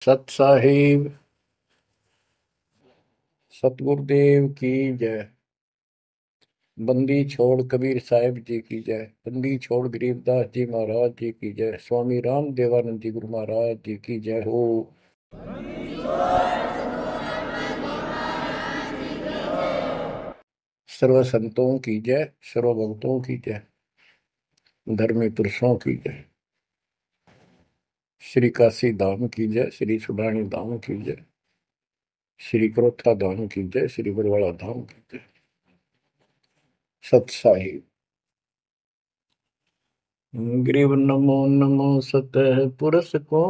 सत साहिब सतगुरुदेव की जय। बंदी छोड़ कबीर साहिब जी की जय। बंदी छोड़ गरीबदास जी महाराज जी की जय। स्वामी राम देवानंद जी गुरु महाराज जी की जय हो। सर्व संतों की जय, सर्व भक्तों की जय, धर्मी पुरुषों की जय। श्री काशी धाम की जय, श्री सुडानी धाम की जय, श्री क्रोथा धाम की जय, श्री बरवाड़ा धाम की जय। सत साहिब ग्रीव नमो नमो सतह पुरुष को,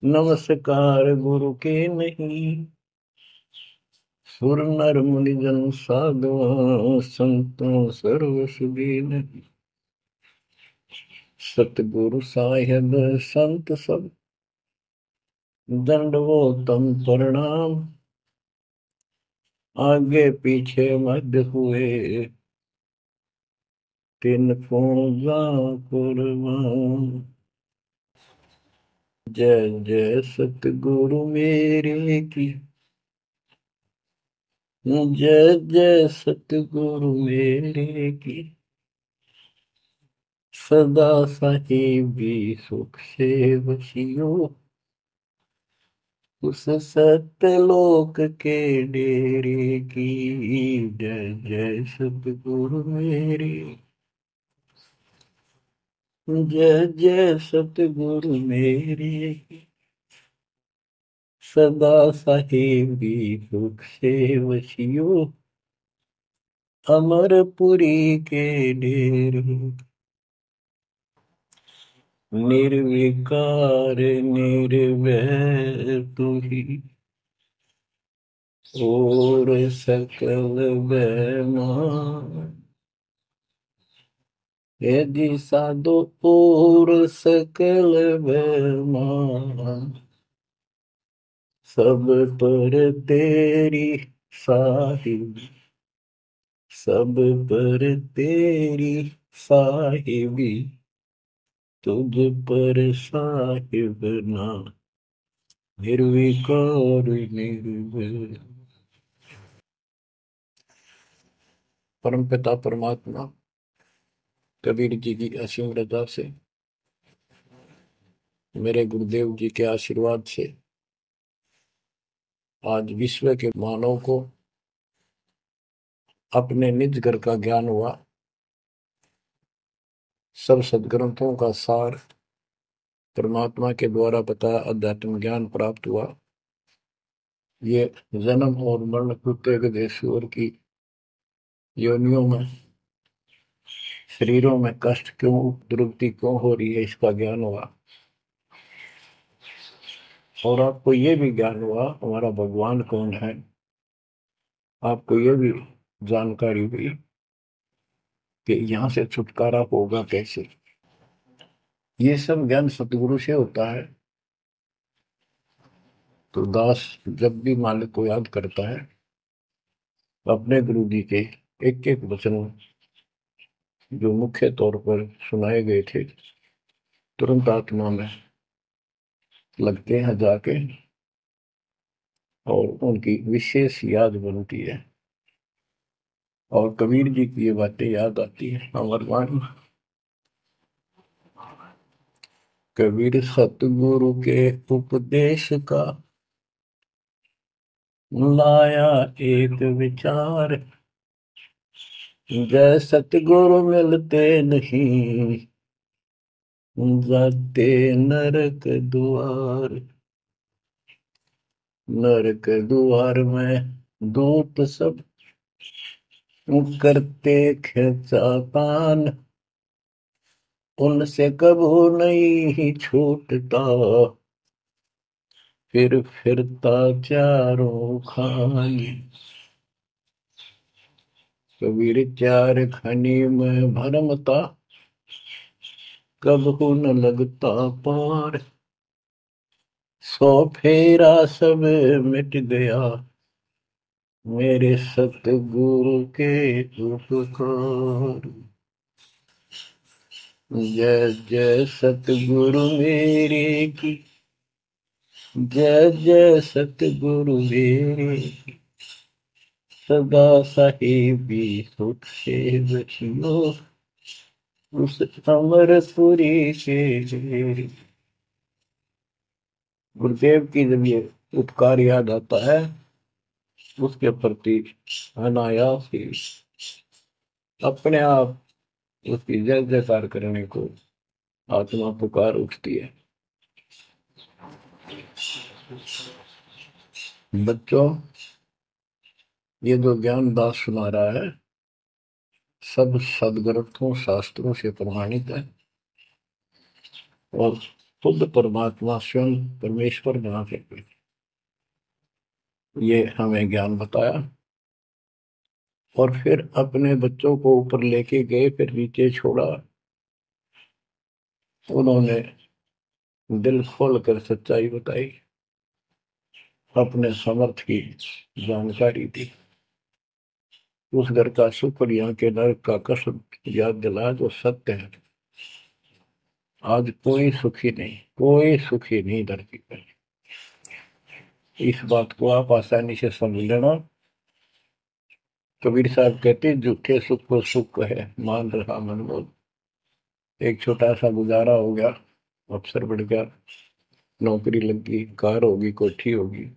नमस्कार गुरु के नहीं। सुर नर मुनि जन साधुआ, संतों सर्व सुधी नहीं। सतगुरु साहिब संत सब, दंडवोतम प्रणाम। आगे पीछे मध्य हुए, तिनको जा कुर्बान। जय जय सतगुरु मेरे की, जय जय सतगुरु मेरे की। सदा साहिबी सुख से वशियो, उस सत्यलोक के डेरे की। जय जय सतगुरु मेरे, जय जय सतगुरु मेरे की। सदा साहिबी सुख से वशियो, अमरपुरी के डेरे। निर्विकार निर्भय तू ही, और सकल बेमान। यदि साधो और सकल बेमान, सब पर तेरी साहिब, सब पर तेरी साहिबी। तुझ पर साहिब ना, निर्विकार निर्भय। परमपिता परमात्मा कबीर जी की असीम रजा से, मेरे गुरुदेव जी के आशीर्वाद से आज विश्व के मानव को अपने निज घर का ज्ञान हुआ। सब सदग्रंथों का सार परमात्मा के द्वारा बताया अध्यात्म ज्ञान प्राप्त हुआ। ये जन्म और मरण प्रत्येक देशवर की योनियों में, शरीरों में कष्ट क्यों, दुर्गति क्यों हो रही है, इसका ज्ञान हुआ। और आपको ये भी ज्ञान हुआ हमारा भगवान कौन है। आपको ये भी जानकारी हुई कि यहाँ से छुटकारा होगा कैसे। ये सब ज्ञान सतगुरु से होता है। तो दास जब भी मालिक को याद करता है, अपने गुरु जी के एक एक वचन जो मुख्य तौर पर सुनाए गए थे, तुरंत आत्मा में लगते हैं जाके, और उनकी विशेष याद बनती है। और कबीर जी की ये बातें याद आती है। अमरवाणी कबीर सतगुरु के उपदेश का, लाया एक विचार। जय सतगुरु मिलते नहीं, जाते नरक द्वार। नरक द्वार में दूत सब करते खिंचातान। उनसे कबू नहीं छूटता, फिर फिरता चारों खान। कबीर चार खनी में भरमता, कबहू न लगता पार। सौ फेरा सब मिट गया, मेरे सतगुरु के उपकार। जय जय सतगुरु मेरे की, जय जय सतगुरु मेरे, सदा साहिबी सुख से बचियो, उस अमरपुरी के। गुरुदेव की जब ये उपकार याद आता है, उसके प्रति अनायास ही अपने आप उसकी जय जयकार करने को आत्मा पुकार उठती है। बच्चों, ये जो ज्ञान दास सुना रहा है, सब सदग्रंथों शास्त्रों से प्रमाणित है और खुद परमात्मा स्वयं परमेश्वर बना करके ये हमें ज्ञान बताया और फिर अपने बच्चों को ऊपर लेके गए, फिर नीचे छोड़ा। उन्होंने दिल खोल कर सच्चाई बताई, अपने समर्थ की जानकारी दी, उस घर का सुख और यहाँ के नरक का कष्ट याद दिलाया जो सत्य है। आज कोई सुखी नहीं, कोई सुखी नहीं धरती पर। इस बात को आप आसानी से समझ लेना। कबीर साहब कहते झूठे सुख को सुख है, मान रहा मन बोल। एक छोटा सा गुजारा हो गया, अफसर बढ़ गया, नौकरी लग गई, कार होगी, कोठी होगी,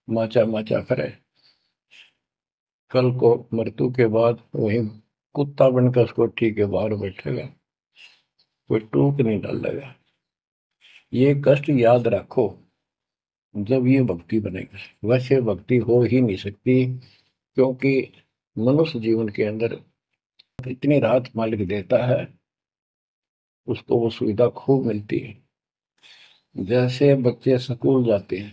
माचा माचा करे। कल को मृत्यु के बाद वही कुत्ता बनकर उस कोठी के बाहर बैठेगा, कोई टूक नहीं डालेगा। ये कष्ट याद रखो जब ये भक्ति बनेगी। वैसे भक्ति हो ही नहीं सकती, क्योंकि मनुष्य जीवन के अंदर इतनी राहत मालिक देता है, उसको वो सुविधा खूब मिलती है। जैसे बच्चे स्कूल जाते हैं,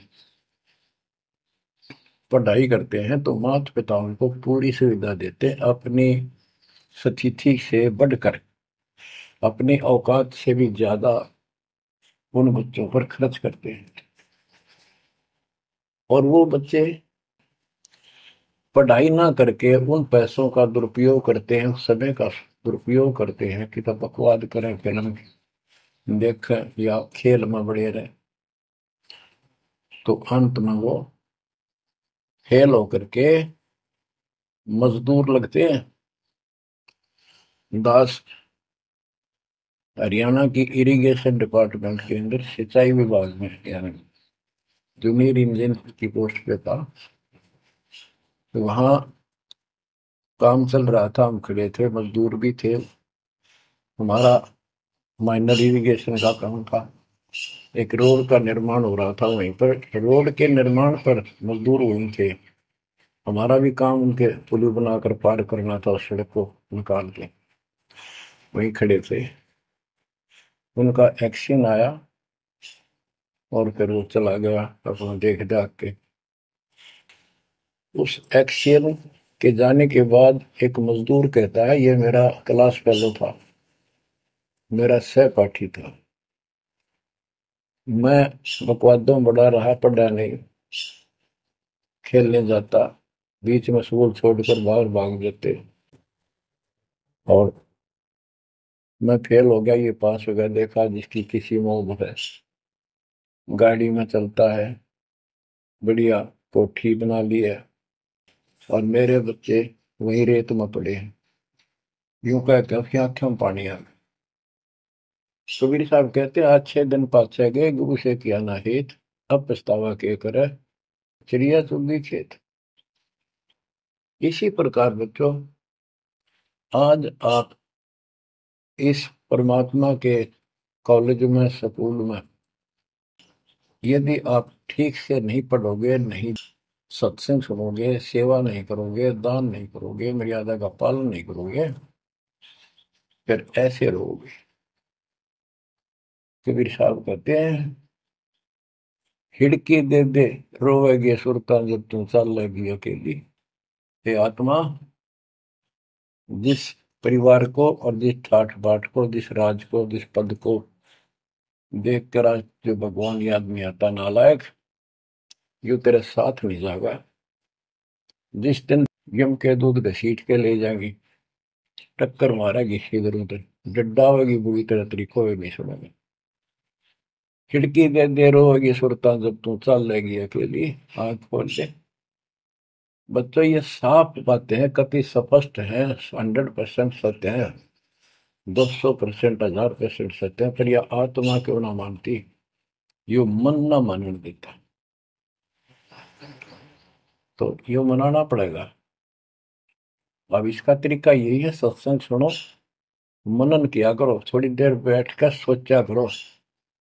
पढ़ाई करते हैं, तो माता पिता उनको पूरी सुविधा देते हैं, अपनी स्थिति से बढ़कर, अपनी औकात से भी ज्यादा उन बच्चों पर खर्च करते हैं। और वो बच्चे पढ़ाई ना करके उन पैसों का दुरुपयोग करते हैं, समय का दुरुपयोग करते हैं कि तो बकवाद करें, फिल्म देखें या खेल में बढ़े रहे, तो अंत में वो फेल होकर के मजदूर लगते हैं। दास हरियाणा की इरिगेशन डिपार्टमेंट के अंदर सिंचाई विभाग में, यानी जूनियर इंजीनियर की पोस्ट पे था। तो वहां काम चल रहा था, हम खड़े थे, मजदूर भी थे। हमारा माइनर इरिगेशन का काम था। एक रोड का निर्माण हो रहा था वहीं पर। रोड के निर्माण पर मजदूर वहीं थे। हमारा भी काम उनके पुल बनाकर पार करना था, उस सड़क को निकाल के। वहीं खड़े थे, उनका एक्शन आया और फिर वो चला गया अपना देख दाख के। उस एक्शन के जाने के बाद एक मजदूर कहता है, ये मेरा क्लास फेलो था, मेरा सहपाठी था, मैं बकवादों में बड़ा रहा, पढ़ा नहीं, खेलने जाता, बीच में स्कूल छोड़कर बाहर भाग जाते और मैं फेल हो गया, ये पास हो गया। देखा जिसकी किसी में है, गाड़ी में चलता है, बढ़िया कोठी बना ली है, और मेरे बच्चे वही रेत में पड़े हैं। यूं कहते उसकी आंखों में पानी आ गया। कबीर साहब कहते अच्छे दिन पाछे गए, गुरु से किया ना हित, अब पछतावा के करे, चिड़िया चुगी खेत। इसी प्रकार बच्चों, आज आप इस परमात्मा के कॉलेज में, स्कूल में, यदि आप ठीक से नहीं पढ़ोगे, नहीं सत्संग सुनोगे, सेवा नहीं करोगे, दान नहीं करोगे, मर्यादा का पालन नहीं करोगे, फिर ऐसे रहोगे। कबीर साहब कहते हैं, हिड़की दे दे रोवेगी सुरता जब तुम चलेगी अकेली। हे आत्मा, जिस परिवार को और जिस ठाठ बाट को, जिस राज को, जिस पद को देख कर आज जो भगवान याद नहीं आता, नालायक, यू तेरे साथ नहीं जाएगा। जिस दिन यम के दूध घसीट के ले जाएंगी, टक्कर मारेगी इधर उधर, डड्डा होगी बुरी तरह, तरीकों में नहीं सुनेंगे। खिड़की दे दे रोएगी सुरता जब तू चल लेगी अकेली, आंख खोल के। बच्चों ये साफ बातें हैं, कति स्पष्ट है, 100% सत्य है, 200%, 1000% सत्य है, पर यह आत्मा क्यों ना मानती, यो मन ना मानने देता, तो यो मनाना पड़ेगा। अब इसका तरीका यही है, सत्संग सुनो, मनन किया करो, थोड़ी देर बैठ कर सोचा करो।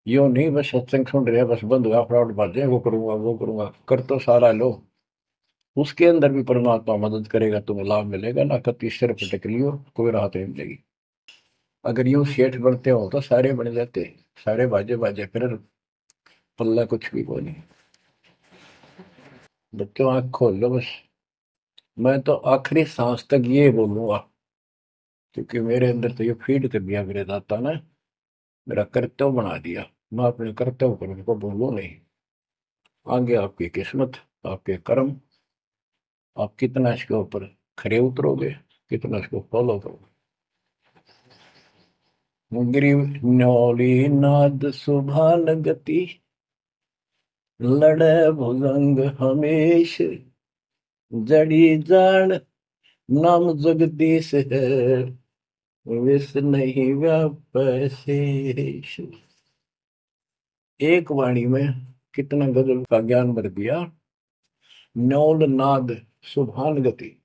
यो नहीं बस सत्संग सुन रहे बस बंद हुआ फटाफट बातें, वो करूंगा वो करूंगा, कर तो सारा लो, उसके अंदर भी परमात्मा मदद करेगा, तुम्हें लाभ मिलेगा ना, कति सिर पटक लियो कोई राहत नहीं मिलेगी। अगर यूं सेठ बनते हो तो सारे बन जाते, सारे बाजे बाजे, फिर पल्ला कुछ भी को नहीं। बच्चों आंख खोल लो बस। मैं तो आखिरी सांस तक ये बोलूंगा, क्योंकि मेरे अंदर तो ये फीड कर दिया मेरे दाता ने, मेरा कर्तव्य बना दिया, मैं अपने कर्तव्य पर उनको बोलूं नहीं। आगे आपकी किस्मत, आपके कर्म, आप कितना इसके ऊपर खरे उतरोगे, कितना इसको फॉलो करोगे। ग्रीव न्योली नाद सुभान गति, लड़े भुजंग हमेश, जड़ी जान नाम जगदीश है, विष नहीं व्यापै शेष। एक वाणी में कितना गजल का ज्ञान भर दिया। न्योल नाद सुभान गति,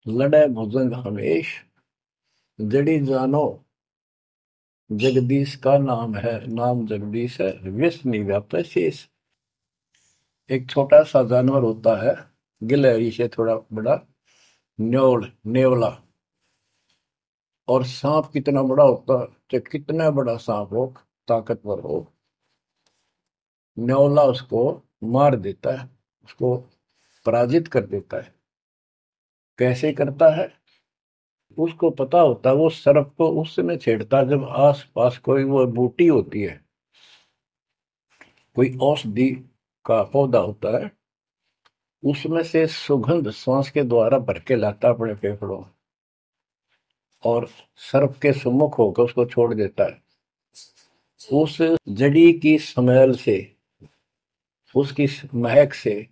लड़े भुजंग हमेश, जड़ी जानो जगदीश का नाम है, नाम जगदीश है, विष नहीं व्यापै शेष। एक छोटा सा जानवर होता है, गिलहरी से थोड़ा बड़ा, न्योल, नेवला। और सांप कितना बड़ा होता है, चाहे कितना बड़ा सांप हो, ताकतवर हो, न्योला उसको मार देता है, उसको पराजित कर देता है। कैसे करता है, उसको पता होता है, वो सर्प को उस समय छेड़ता है जब आस पास कोई वो बूटी होती है, कोई औषधि का पौधा होता है, उसमें से सुगंध श्वास के द्वारा भर के लाता अपने फेफड़ों में, और सर्प के सम्मुख होकर उसको छोड़ देता है। उस जड़ी की स्मेल से, उसकी महक से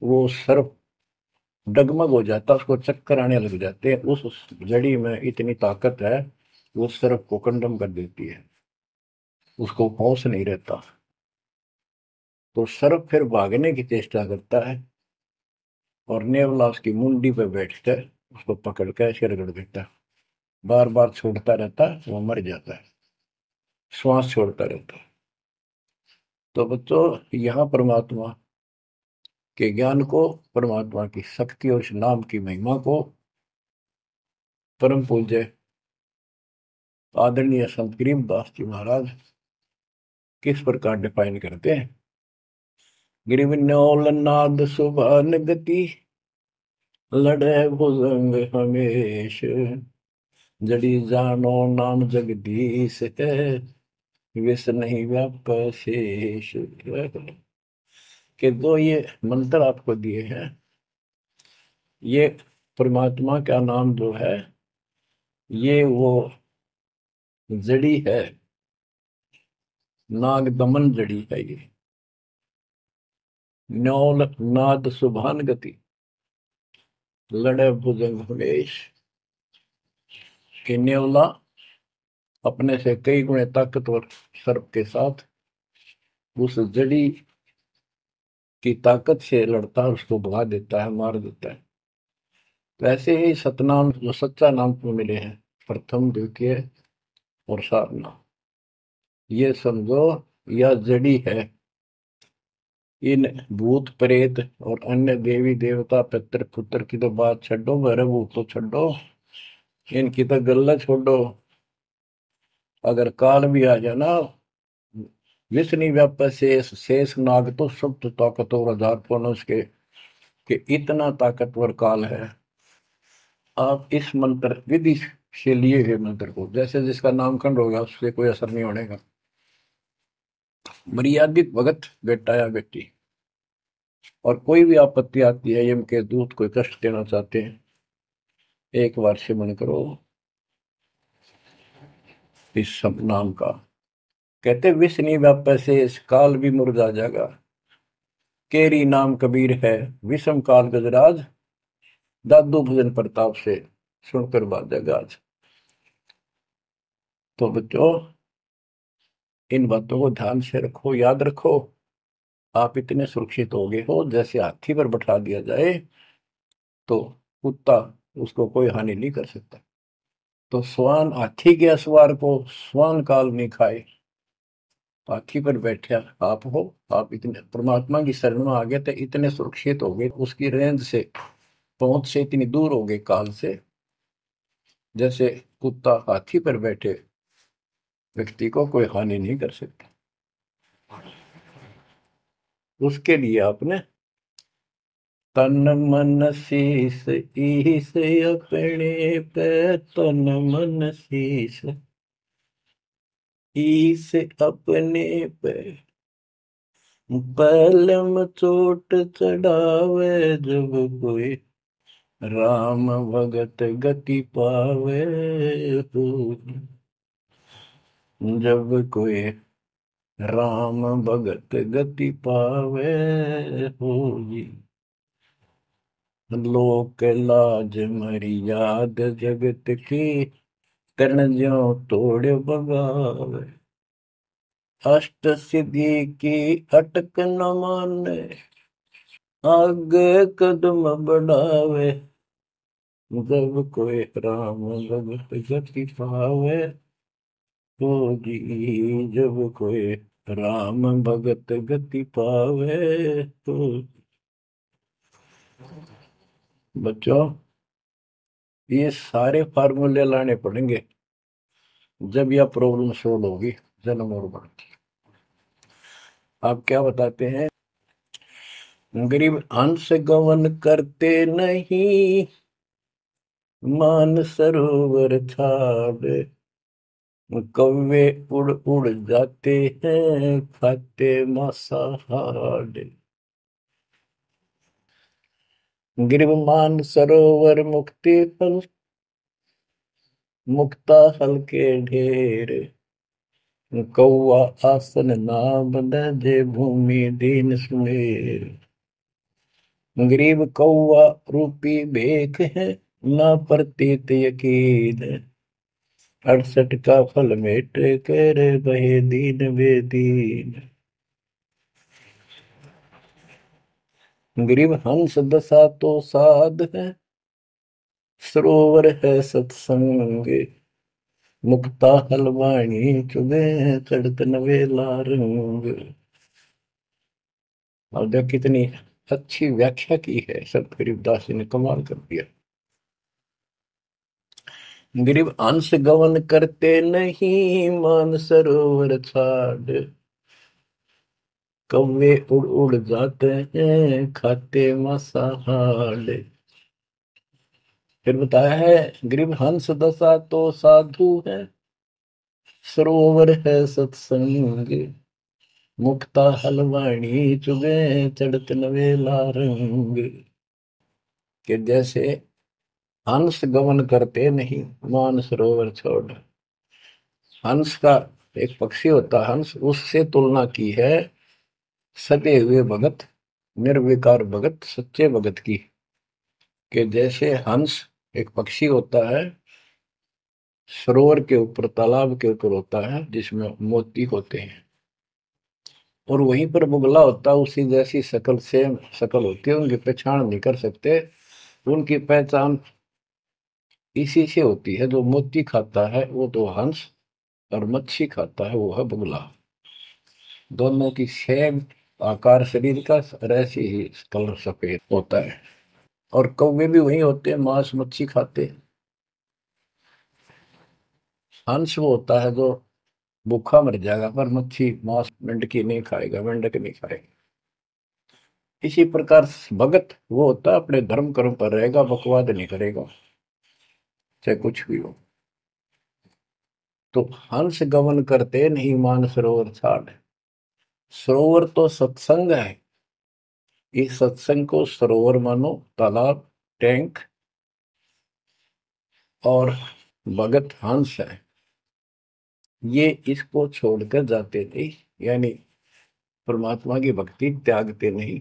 वो सर्प डगमग हो जाता, उसको चक्कर आने लग जाते हैं। उस जड़ी में इतनी ताकत है, वो सर्प को कंडम कर देती है, उसको होश नहीं रहता। तो सर्प फिर भागने की चेष्टा करता है, और नेवला उसकी मुंडी पे बैठकर उसको पकड़ कर ऐसे रगड़ देता है, बार बार छोड़ता रहता है, वो मर जाता है, श्वास छोड़ता रहता है। तो बच्चों, यहाँ परमात्मा के ज्ञान को, परमात्मा की शक्ति और इस नाम की महिमा को परम पूज्य आदरणीय संत गरीबदास जी महाराज किस प्रकार डिफाइन करते हैं। गिरिवन्योल नाद सुभान गति, लड़े भुजंग हमेश, जड़ी जानो नाम जगदीश है, विष नहीं व्याप शेष। के दो ये मंत्र आपको दिए हैं, ये परमात्मा का नाम जो है, ये वो जड़ी है, नाग दमन जड़ी है ये। न्योल नाद सुभान गति, लड़े भुजंग हमेश, कि न्योला अपने से कई गुणे ताकतवर सर्प के साथ उस जड़ी की ताकत से लड़ता है, उसको भगा देता है, मार देता है। तो ऐसे ही सतनाम जो सच्चा नाम को मिले हैं, प्रथम द्वितीय और सारनाम, ये समझो यह जड़ी है। इन भूत प्रेत और अन्य देवी देवता पितर पुत्र की तो बात छोड़ो, भरे भूत तो छोड़ो, इनकी तो गल्ला छोड़ो। अगर काल भी आ जाए ना, विष्णु व्याप शेष, शेष नाग तो सुप्त ताकतवर आधार पुनः के, कि इतना ताकतवर काल है। आप इस मंत्र विधि से लिए हुए मंत्र को, जैसे जिसका नामकरण होगा उससे कोई असर नहीं होने का। मर्यादित भगत बेटा या बेटी, और कोई भी आपत्ति आती है, यम के दूत कोई कष्ट देना चाहते हैं, एक बार सिमरण करो इस सब नाम का, कहते विष नहीं व्यापै से इस काल भी मुरझा जाएगा, केरी नाम कबीर है विषम काल गजराज, दादू भजन प्रताप से सुनकर बाजेगा आज। तो बच्चों इन बातों को ध्यान से रखो, याद रखो। आप इतने सुरक्षित हो गए हो, जैसे हाथी पर बैठा दिया जाए तो कुत्ता उसको कोई हानि नहीं कर सकता। तो स्वान हाथी के असवार को स्वान काल नहीं खाए, हाथी पर बैठा आप हो। आप इतने परमात्मा की शरण में आ गए थे, इतने सुरक्षित हो गए, उसकी रेंज से पहुंच से इतनी दूर हो गए काल से, जैसे कुत्ता हाथी पर बैठे व्यक्ति को कोई हानि नहीं कर सकता। उसके लिए आपने तन मन शीस ईस अपने पे, तन मन शीस ईस अपने पे, पलम चोट चढ़ावे जब कोई, राम भगत गति पावे हो। जब कोई राम भगत गति पावे हो जी, लोक लाज मर्याद जगत की, तन ज्यों तोड़ बगावे, अष्ट सिद्धि की अटक न माने, आगे कदम बढ़ावे, जब कोई राम भगत गति पावे हो जी, जब कोई राम भगत गति पावे तो। बच्चों ये सारे फार्मूले लाने पड़ेंगे जब यह प्रॉब्लम सोल्व होगी जन्म और मरण की। आप क्या बताते हैं? गरीब हंस गवन करते नहीं, मान सरोवर छाड़, कौवे उड़ उड़ जाते हैं खाते मांसाहार। गिरव मान सरोवर मुक्ति फल, मुक्ता हल के ढेर, कौआ आसन ना बंधे जे भूमि दीन सुमेर। गरीब कौआ रूपी भेख है, ना प्रतीत यकीन, 68 का फल मेट कर बहे दीन बेदीन। गरीब हंस दशा तो साध है, सरोवर है सत्संग, मुक्ता हलवाणी चुगे चढ़त नवेला रंग। और देख कितनी अच्छी व्याख्या की है संत गरीबदास जी ने, कमाल कर दिया। गरीब अंश गवन करते नहीं, मान सरोवर छाड़, कौवे उड़ उड़ जाते हैं खाते मांसाहार। फिर बताया है गरीब हंस दशा तो साधु है, सरोवर है सत्संग, मुक्ता हलवाणी चुगे चढ़त नवेला रंग। कि जैसे हंस गमन करते नहीं, मान सरोवर छोड़। हंस का एक पक्षी होता है हंस, उससे तुलना की है सते हुए भगत, निर्विकार भगत, सच्चे भगत की। कि जैसे हंस एक पक्षी होता है, सरोवर के ऊपर तालाब के ऊपर होता है जिसमें मोती होते हैं, और वहीं पर बुगला होता है, उसी जैसी शकल सेम शकल होती है, उनकी पहचान नहीं कर सकते। उनकी पहचान इसी से होती है, जो मोती खाता है वो तो हंस, और मच्छी खाता है वो है बुगला। दोनों की सेम आकार शरीर का, और ऐसे ही कलर सफेद होता है। और कौवे भी वही होते हैं, मांस मच्छी खाते हैं। हंस वो होता है जो भूखा मर जाएगा, पर मच्छी मांस मेंढकी नहीं खाएगा, मेंढक नहीं खाएगा। इसी प्रकार भगत वो होता है अपने धर्म कर्म पर रहेगा, बकवाद नहीं करेगा चाहे कुछ भी हो। तो हंस गमन करते नहीं, मान सरोवर छाड़। सरोवर तो सत्संग है, इस सत्संग को सरोवर मानो, तालाब, टैंक, और भगत हंस है। ये इसको छोड़कर जाते नहीं, यानी परमात्मा की भक्ति त्यागते नहीं।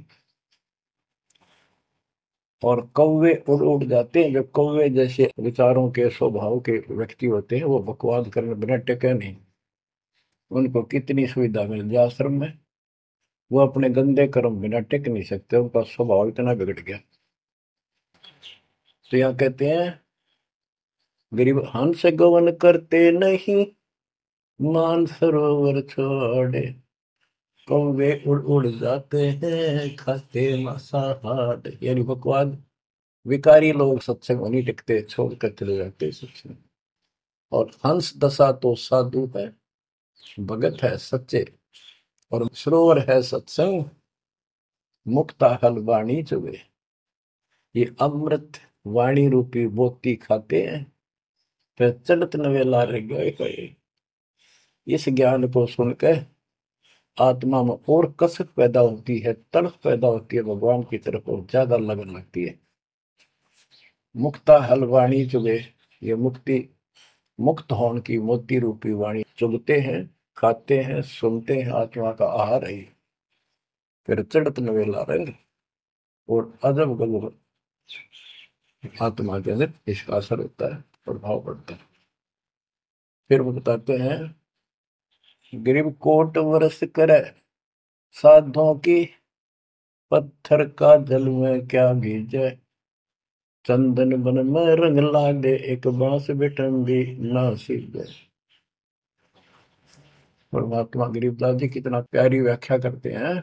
और कौवे उड़ उड़ जाते हैं। जो कौवे जैसे विचारों के स्वभाव के व्यक्ति होते हैं, वो बकवाद करने बिना टेके नहीं। उनको कितनी सुविधा मिल जाए आश्रम में, वो अपने गंदे कर्म बिना टेक नहीं सकते। उनका स्वभाव इतना बिगड़ गया। तो यहाँ कहते हैं, गरीब हंस गवन करते नहीं, मान सरोवर छोड़े, कौवे उड़ उड़ जाते हैं, खाते मांसाहार। यानी बकवाद विकारी लोग सत्संग नहीं टिकते, छोड़कर चले जाते हैं सत्संग। और हंस दशा तो साधु है, भगत है सच्चे, और सरोवर है सत्संग, मुक्ता हल वाणी चुगे। ये अमृत वाणी रूपी मोती खाते हैं, फिर चलत नवेला रह गए। इस ज्ञान को सुनकर आत्मा में और कसक पैदा होती है, तड़प पैदा होती है भगवान की तरफ, और ज्यादा लगन लगती है। मुक्ता हल वाणी चुगे, ये मुक्ति मुक्त होने की मोती रूपी वाणी चुगते हैं, खाते हैं, सुनते हैं, आत्मा का आहार है। फिर चढ़त नवेला रंग, और अजब गजब आत्मा के अंदर इसका असर होता है, प्रभाव पड़ता है। फिर वो बताते हैं, गरीब कोट वर्ष करे साधों की, पत्थर का जल में क्या भीजे, चंदन बन में रंग लागे, एक बांस बिटन भी ना सीखे। परमात्मा गरीबदास जी कितना प्यारी व्याख्या करते हैं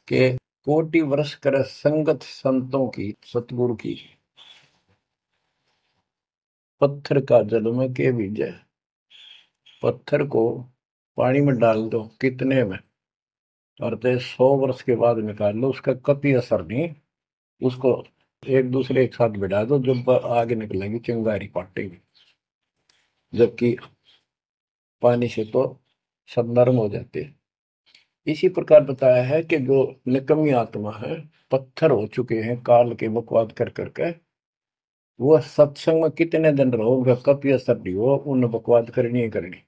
कि कोटि वर्ष करे संगत संतों की, सतगुरु की, पत्थर का जल में के भीजे। पत्थर को पानी में डाल दो कितने में, और तो 100 वर्ष के बाद निकाल लो, उसका कभी असर नहीं। उसको एक दूसरे एक साथ बिठा दो, जब आगे निकलेंगी चिंगारी पाटेगी। जबकि पानी से तो सब नरम हो जाते हैं। इसी प्रकार बताया है कि जो निकम्मी आत्मा है, पत्थर हो चुके हैं काल के बकवाद कर करके, वो सत्संग में कितने दिन रहो, उनका कभी असर नहीं हो, उन बकवाद करनी ही करनी।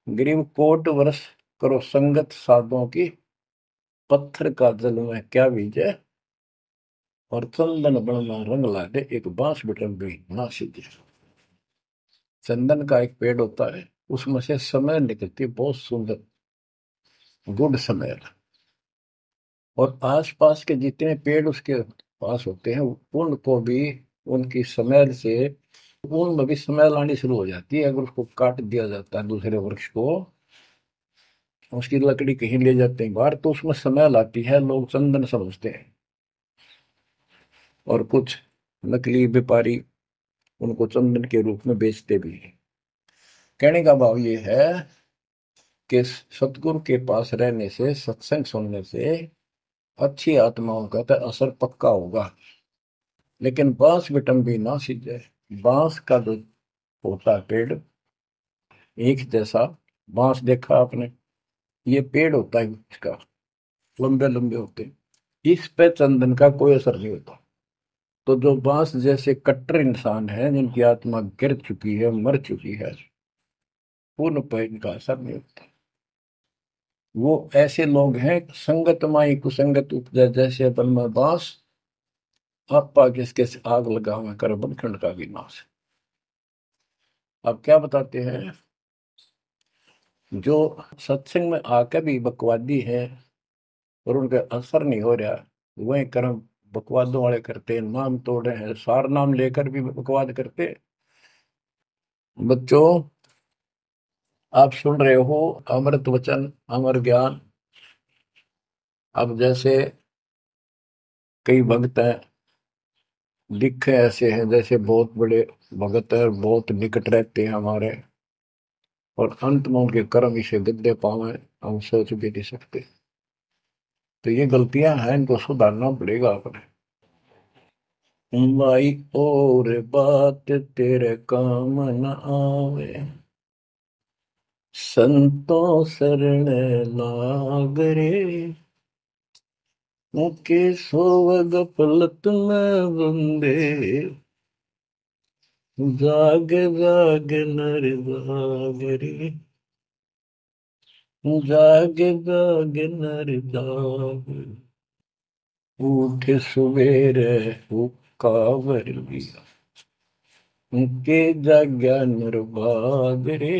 गरीब कोट वर्ष करो संगत साधुओं की, पत्थर का जल में क्या बीजे, और चंदन बन में रंग ला दे, एक बांस बिटन भी ना सीधे। चंदन का एक पेड़ होता है, उसमें से समय निकलती है, बहुत सुंदर गुड समय। और आसपास के जितने पेड़ उसके पास होते हैं, उनको भी उनकी स्मेल से, उनमें भी स्मेल आनी शुरू हो जाती है। अगर उसको काट दिया जाता है दूसरे वृक्ष को, उसकी लकड़ी कहीं ले जाते हैं बाहर, तो उसमें स्मेल आती है, लोग चंदन समझते हैं। और कुछ नकली व्यापारी उनको चंदन के रूप में बेचते भी हैं। कहने का भाव ये है कि सतगुरु के पास रहने से, सत्संग सुनने से अच्छी आत्माओं का तो असर पक्का होगा। लेकिन बांस बिटम भी ना सीधे। बांस का जो होता है पेड़, एक जैसा बांस देखा आपने, ये पेड़ होता है इसका, लंबे लंबे होते हैं, इस पे चंदन का कोई असर नहीं होता। तो जो बांस जैसे कट्टर इंसान है, जिनकी आत्मा गिर चुकी है, मर चुकी है, उन पर इनका असर नहीं होता। वो ऐसे लोग हैं, संगत माई कुसंगत उपजा, जैसे बन में बांस, आपा किसके से आग लगा हुआ कर बनखंड का विनाश। अब क्या बताते हैं, जो सत्संग में आकर भी बकवादी है और उनका असर नहीं हो रहा, वही कर्म बकवादों वाले करते हैं, नाम तोड़ रहे हैं, सार नाम लेकर भी बकवाद करते हैं। बच्चों, आप सुन रहे हो अमृत वचन, अमर ज्ञान। अब जैसे कई भक्त हैं, लिखे ऐसे हैं जैसे बहुत बड़े भगत है, बहुत निकट रहते हैं हमारे, और अंत में उनके कर्म इसे गद्दे पावे, हम सोच भी नहीं सकते। तो ये गलतियां हैं, इनको सुधारना पड़ेगा अपने। भाई और बात तेरे काम न आवे, संतों शरण लाग रे, मुके सोवग पलत में बंदे, जाग जाग नर जाग रे, जाग जाग नर जाग, उठ सवेरे हुक्कावर लिया, के जाग्या नर भाग रे,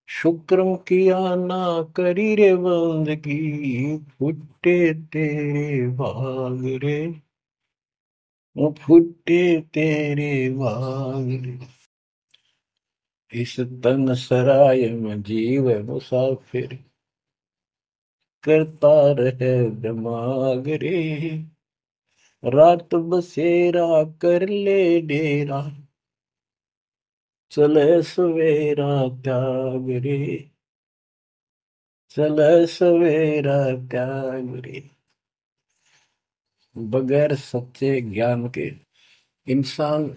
शुक्रम किया ना करी रे बंदगी, फुटे तेरे भाग रे, वो फुटे तेरे भाग रे। इस तन सराय में जीव मुसाफिर, करता रहे दिमाग रे, रात बसेरा कर ले डेरा, चले सवेरा त्याग रे, चले सवेरा त्याग रे। बगैर सच्चे ज्ञान के इंसान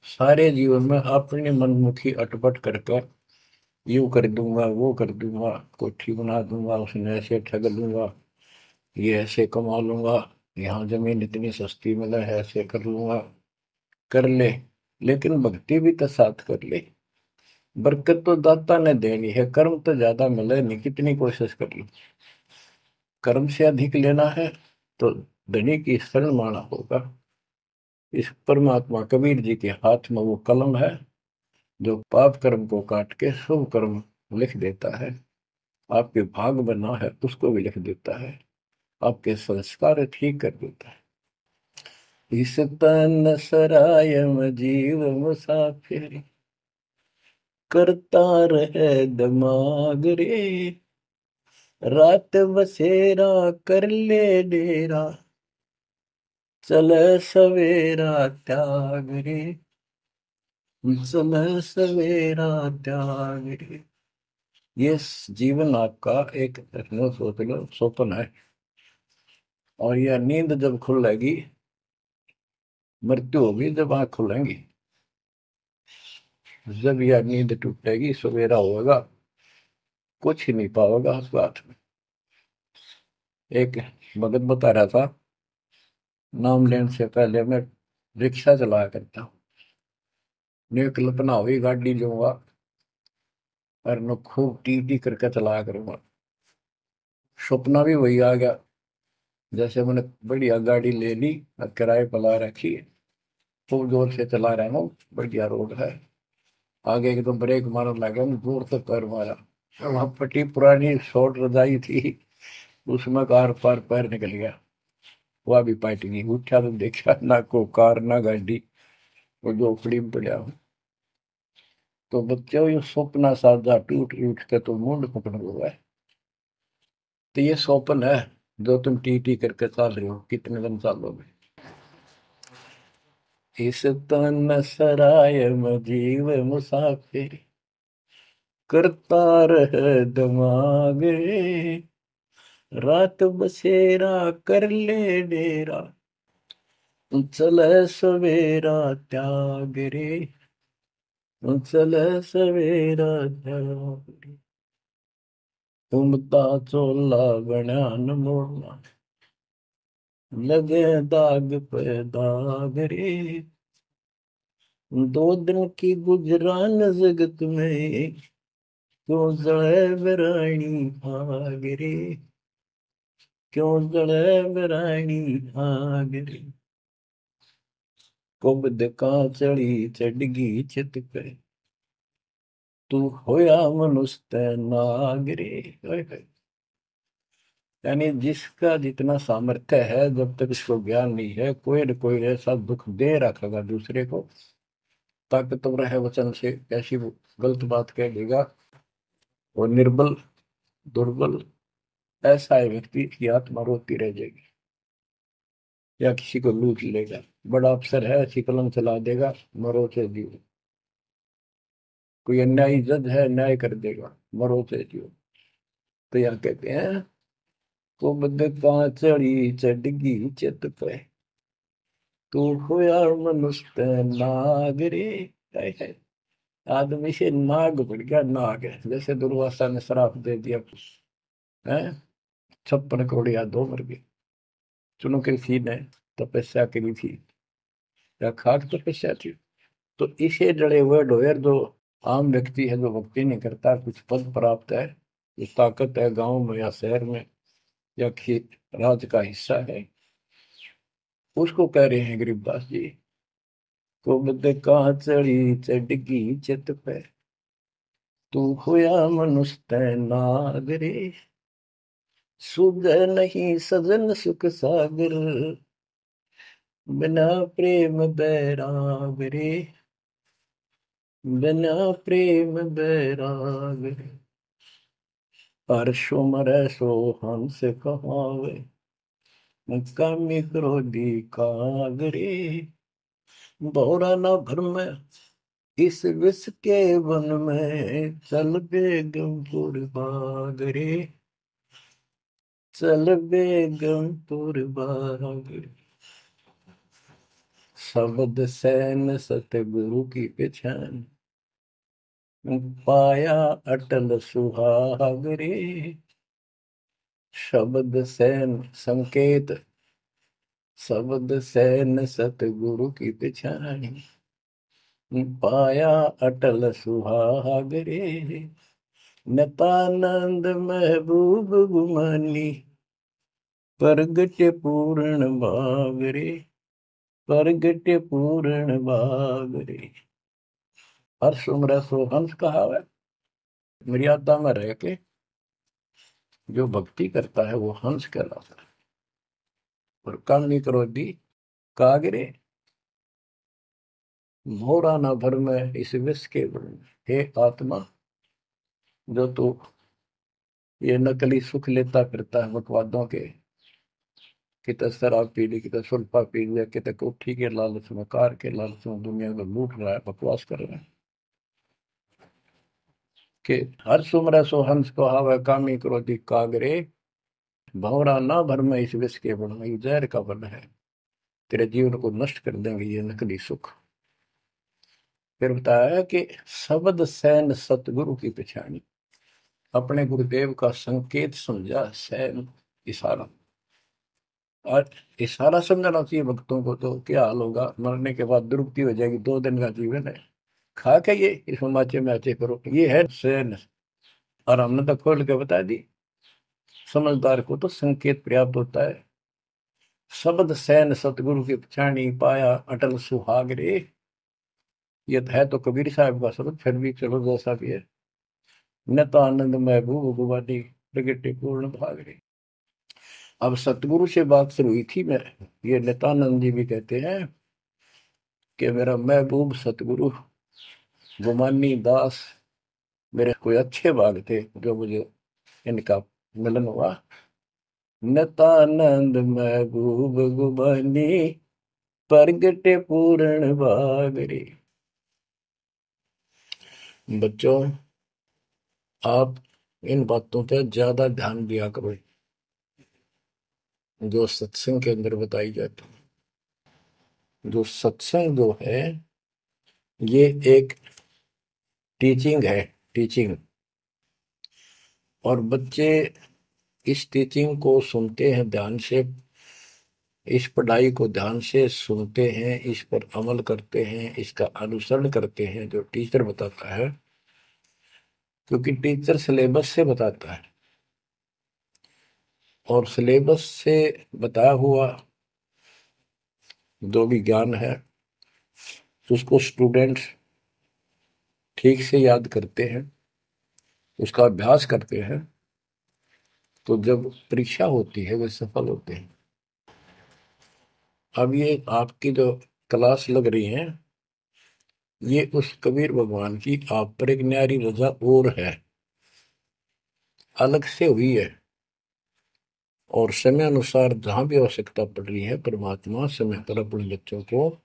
सारे जीवन में अपनी मनमुखी अटपट करके, यूं कर दूंगा, वो कर दूंगा, कोठी बना दूंगा, उसने ऐसे ठग लूंगा, ये ऐसे कमा लूंगा, यहाँ जमीन इतनी सस्ती मिले है, ऐसे कर लूंगा, कर ले। लेकिन भक्ति भी तो साथ कर ले। बरकत तो दाता ने देनी है, कर्म तो ज्यादा मिले नहीं, कितनी कोशिश कर लो। कर्म से अधिक लेना है तो धनी की शरण माना होगा। इस परमात्मा कबीर जी के हाथ में वो कलम है जो पाप कर्म को काट के शुभ कर्म लिख देता है। आपके भाग बना है उसको भी लिख देता है, आपके संस्कार ठीक कर देता है। इस तन सराय में जीव मुसाफिर, करता रहे दिमाग रे, रात बसेरा कर ले डेरा, चले सवेरा त्याग रे, चले सवेरा त्याग रे। ये जीवन आपका एक सोच लो स्वप्न है, और यह नींद जब खुलेगी, मृत्यु होगी जब आंख खुलेंगी, जब यह नींद टूटेगी सवेरा होगा, कुछ ही नहीं पाओगा उस बात में। एक भगत बता रहा था, नाम लेने से पहले मैं रिक्शा चलाया करता हूँ, ने कल्पना हुई गाड़ी लूंगा और मैं खूब टी टी करके चलाया करूंगा। सपना भी वही आ गया, जैसे मैंने बढ़िया गाड़ी ले ली और किराए पर ला रखी है, खूब जोर से चला रहा हूँ, बढ़िया रोड है, आगे एकदम ब्रेक मारने लगा, जोर से पैर मारा, वहां पट्टी पुरानी शॉर्ट रजाई थी, उसमें कार पार पैर निकल गया, वह भी पार्टी नहीं उठा, तो देखा ना को कार ना गाड़ी, वो झोपड़ी में पड़ा हूँ। तो बच्चों ये स्वप्न साजा टूट टूट के तो मुंड पकड़ हुआ है। तो ये स्वप्न है जो तुम टी टी करके चल रहे हो, कितने दिन चलोगे। इस तन सराय में जीव मुसाफिर, करता रहे दिमाग रे, रात बसेरा कर ले डेरा, चले सवेरा त्याग रे, चले सवेरा त्याग रे। घूमता चोला बनियान मोड़ना, लगे दाग पे दाग रे, दो दिन की गुजरान जगत में, क्यों जड़े बरानी आग रे, क्यों जड़े बरानी आग रे। कुबद का चढ़ी चढ़गी चित पे, तू होया मनुष्य नाग रे। ओए होए। यानी जिसका जितना सामर्थ्य है, जब तक इसको ज्ञान नहीं है, कोई न कोई ऐसा दुख दे रखेगा दूसरे को, ताकतवर है वचन से ऐसी गलत बात कह देगा, वो निर्बल दुर्बल ऐसा है व्यक्ति की आत्मा रोती रह जाएगी, या किसी को लूट लेगा। बड़ा अफसर है, ऐसी कलम चला देगा, मरो से जियो। कोई अन्यायी जज है, न्याय कर देगा, मरो से जियो। तो यह कहते हैं, कुबद का चढ़ी चढ़गी चित पे, तू होया मनुष्य नाग रे। हाय हाय। आदमी से नाग बढ़ गया, नाग है, जैसे दुर्वासा ने श्राप दे दिया है, 56 करोड़ या दो मर गए। चुनो कृषि ने तपस्या करी थी, या खाक तपस्या थी, तो इसे जड़े हुए ढोयर जो आम व्यक्ति है, जो भक्ति नहीं करता, कुछ पद प्राप्त है, कुछ ताकत है गांव में या शहर में या राज का हिस्सा है, उसको कह रहे हैं गरीबदास जी। कुबद कहाँ चढ़ी चढ़गी चित पे, तू होया मनुष्य तै नागरे, सुध नहीं सजन सुख सागर, बिना प्रेम बैराग रे, बिना प्रेम बैराग रे। हर्षो मरै सो हंस कहावे, कामी क्रोधी कागरे, बहुरा न भरम इस विष के वन में, चल बेगमपुर बागरे, चल बेगमपुर बागरे। शब्द सैन सतगुरु की पहचान, पाया अटल सुहागरे। शब्द सैन संकेत, शब्द सैन सतगुरु की पहचान, पाया अटल सुहागरे। नतानंद महबूब गुमानी, प्रगट पूर्ण भागरे, प्रगट पूर्ण भागरे। हर्ष उम्र सो हंस कहा है। मर्यादा में रह के जो भक्ति करता है वो हंस कहलाता है। और कामी क्रोधी कागरे, मोरा न भर में इस विष के गुण। हे आत्मा, जो तू ये नकली सुख लेता फिरता है बकवादों के, कितने शराब पी ली, कितने सुल्फा पी लिया, कितने कोठी के लालच में, कार के लालच में दुनिया को लूट रहा है, बकवास कर रहा है कि हर सुमर सो हंस को हावे, कामी क्रोधी कागरे, भंवरा ना भर में इस विष के बन। ये जहर का बन है, तेरे जीवन को नष्ट कर देंगे ये नकली सुख। फिर बताया कि शब्द सैन सतगुरु की पहचानी, अपने गुरुदेव का संकेत समझा। सैन इशारा, और इशारा समझाना चाहिए भक्तों को। तो क्या हाल होगा, मरने के बाद दुर्गति हो जाएगी, 2 दिन का जीवन है, खा के ये इस माचे में आचे करो, ये है सैन। और हमने तो खोल के बता दी, समझदार को तो संकेत पर्याप्त होता है। शब्द सैन सतगुरु की पहचानी, पाया अटल सुहागरे। ये है तो कबीर साहब का शब्द, फिर भी चलो जैसा भी है। न तो आनंद महबूब गुवानी, प्रगटे पूर्ण भागरे। अब सतगुरु से बात शुरू हुई थी। मैं ये नित्यानंद जी भी कहते हैं कि मेरा महबूब सतगुरु गुमानी दास, मेरे कोई अच्छे भाग थे जो मुझे इनका मिलन हुआ। नित्यानंद महबूब गुमानी, प्रगटे पूर्ण भागरे। बच्चों, आप इन बातों पे ज्यादा ध्यान दिया करो जो सत्संग के अंदर बताई जाती है। जो सत्संग जो है, ये एक टीचिंग है, टीचिंग। और बच्चे इस टीचिंग को सुनते हैं ध्यान से, इस पढ़ाई को ध्यान से सुनते हैं, इस पर अमल करते हैं, इसका अनुसरण करते हैं जो टीचर बताता है। क्योंकि टीचर सिलेबस से बताता है, और सिलेबस से बताया हुआ जो भी ज्ञान है उसको स्टूडेंट्स ठीक से याद करते हैं, उसका अभ्यास करते हैं, तो जब परीक्षा होती है वे सफल होते हैं। अब ये आपकी जो क्लास लग रही है, ये उस कबीर भगवान की आप पर एक न्यारी रजा और है, अलग से हुई है। और समय अनुसार जहां भी आवश्यकता पड़ रही है, परमात्मा समय पर अपने बच्चों को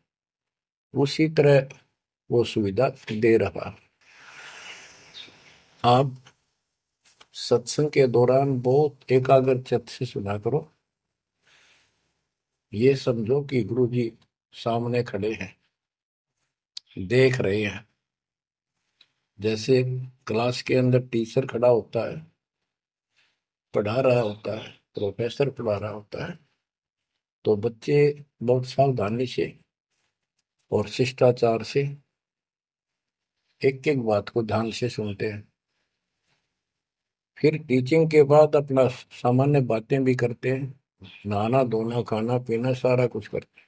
उसी तरह वो सुविधा दे रहा। आप सत्संग के दौरान बहुत एकाग्र चित्त से सुना करो। ये समझो कि गुरु जी सामने खड़े हैं, देख रहे हैं। जैसे क्लास के अंदर टीचर खड़ा होता है, पढ़ा रहा होता है, प्रोफेसर पढ़ा रहा होता है, तो बच्चे बहुत सावधानी से और शिष्टाचार से एक एक बात को ध्यान से सुनते हैं। फिर टीचिंग के बाद अपना सामान्य बातें भी करते हैं, नहाना धोना खाना पीना सारा कुछ करते हैं,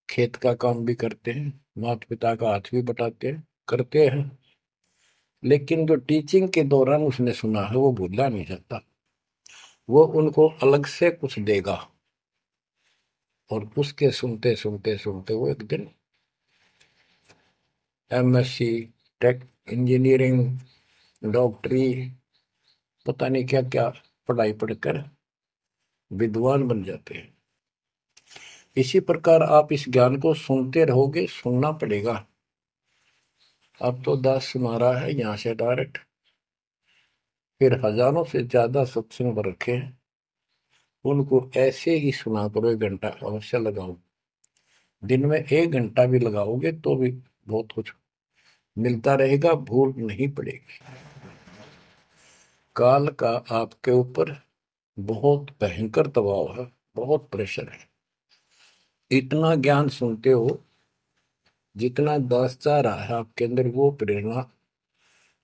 खेत का काम भी करते हैं, माता पिता का हाथ भी बटाते हैं, करते हैं। लेकिन जो टीचिंग के दौरान उसने सुना है वो भूलना नहीं चाहता। वो उनको अलग से कुछ देगा, और उसके सुनते सुनते सुनते वो एक दिन एमएससी, टेक, इंजीनियरिंग, डॉक्टरी, पता नहीं क्या क्या पढ़ाई पढ़कर विद्वान बन जाते हैं। इसी प्रकार आप इस ज्ञान को सुनते रहोगे, सुनना पड़ेगा। अब तो दास सुना रहा है यहाँ से डायरेक्ट, फिर हजारों से ज्यादा सत्संग रखे हैं, उनको ऐसे ही सुना करो। 1 घंटा अवश्य लगाओ, दिन में 1 घंटा भी लगाओगे तो भी बहुत कुछ मिलता रहेगा, भूल नहीं पड़ेगी। काल का आपके ऊपर बहुत भयंकर दबाव है, बहुत प्रेशर है। इतना ज्ञान सुनते हो, जितना दास चाह रहा है आपके अंदर वो प्रेरणा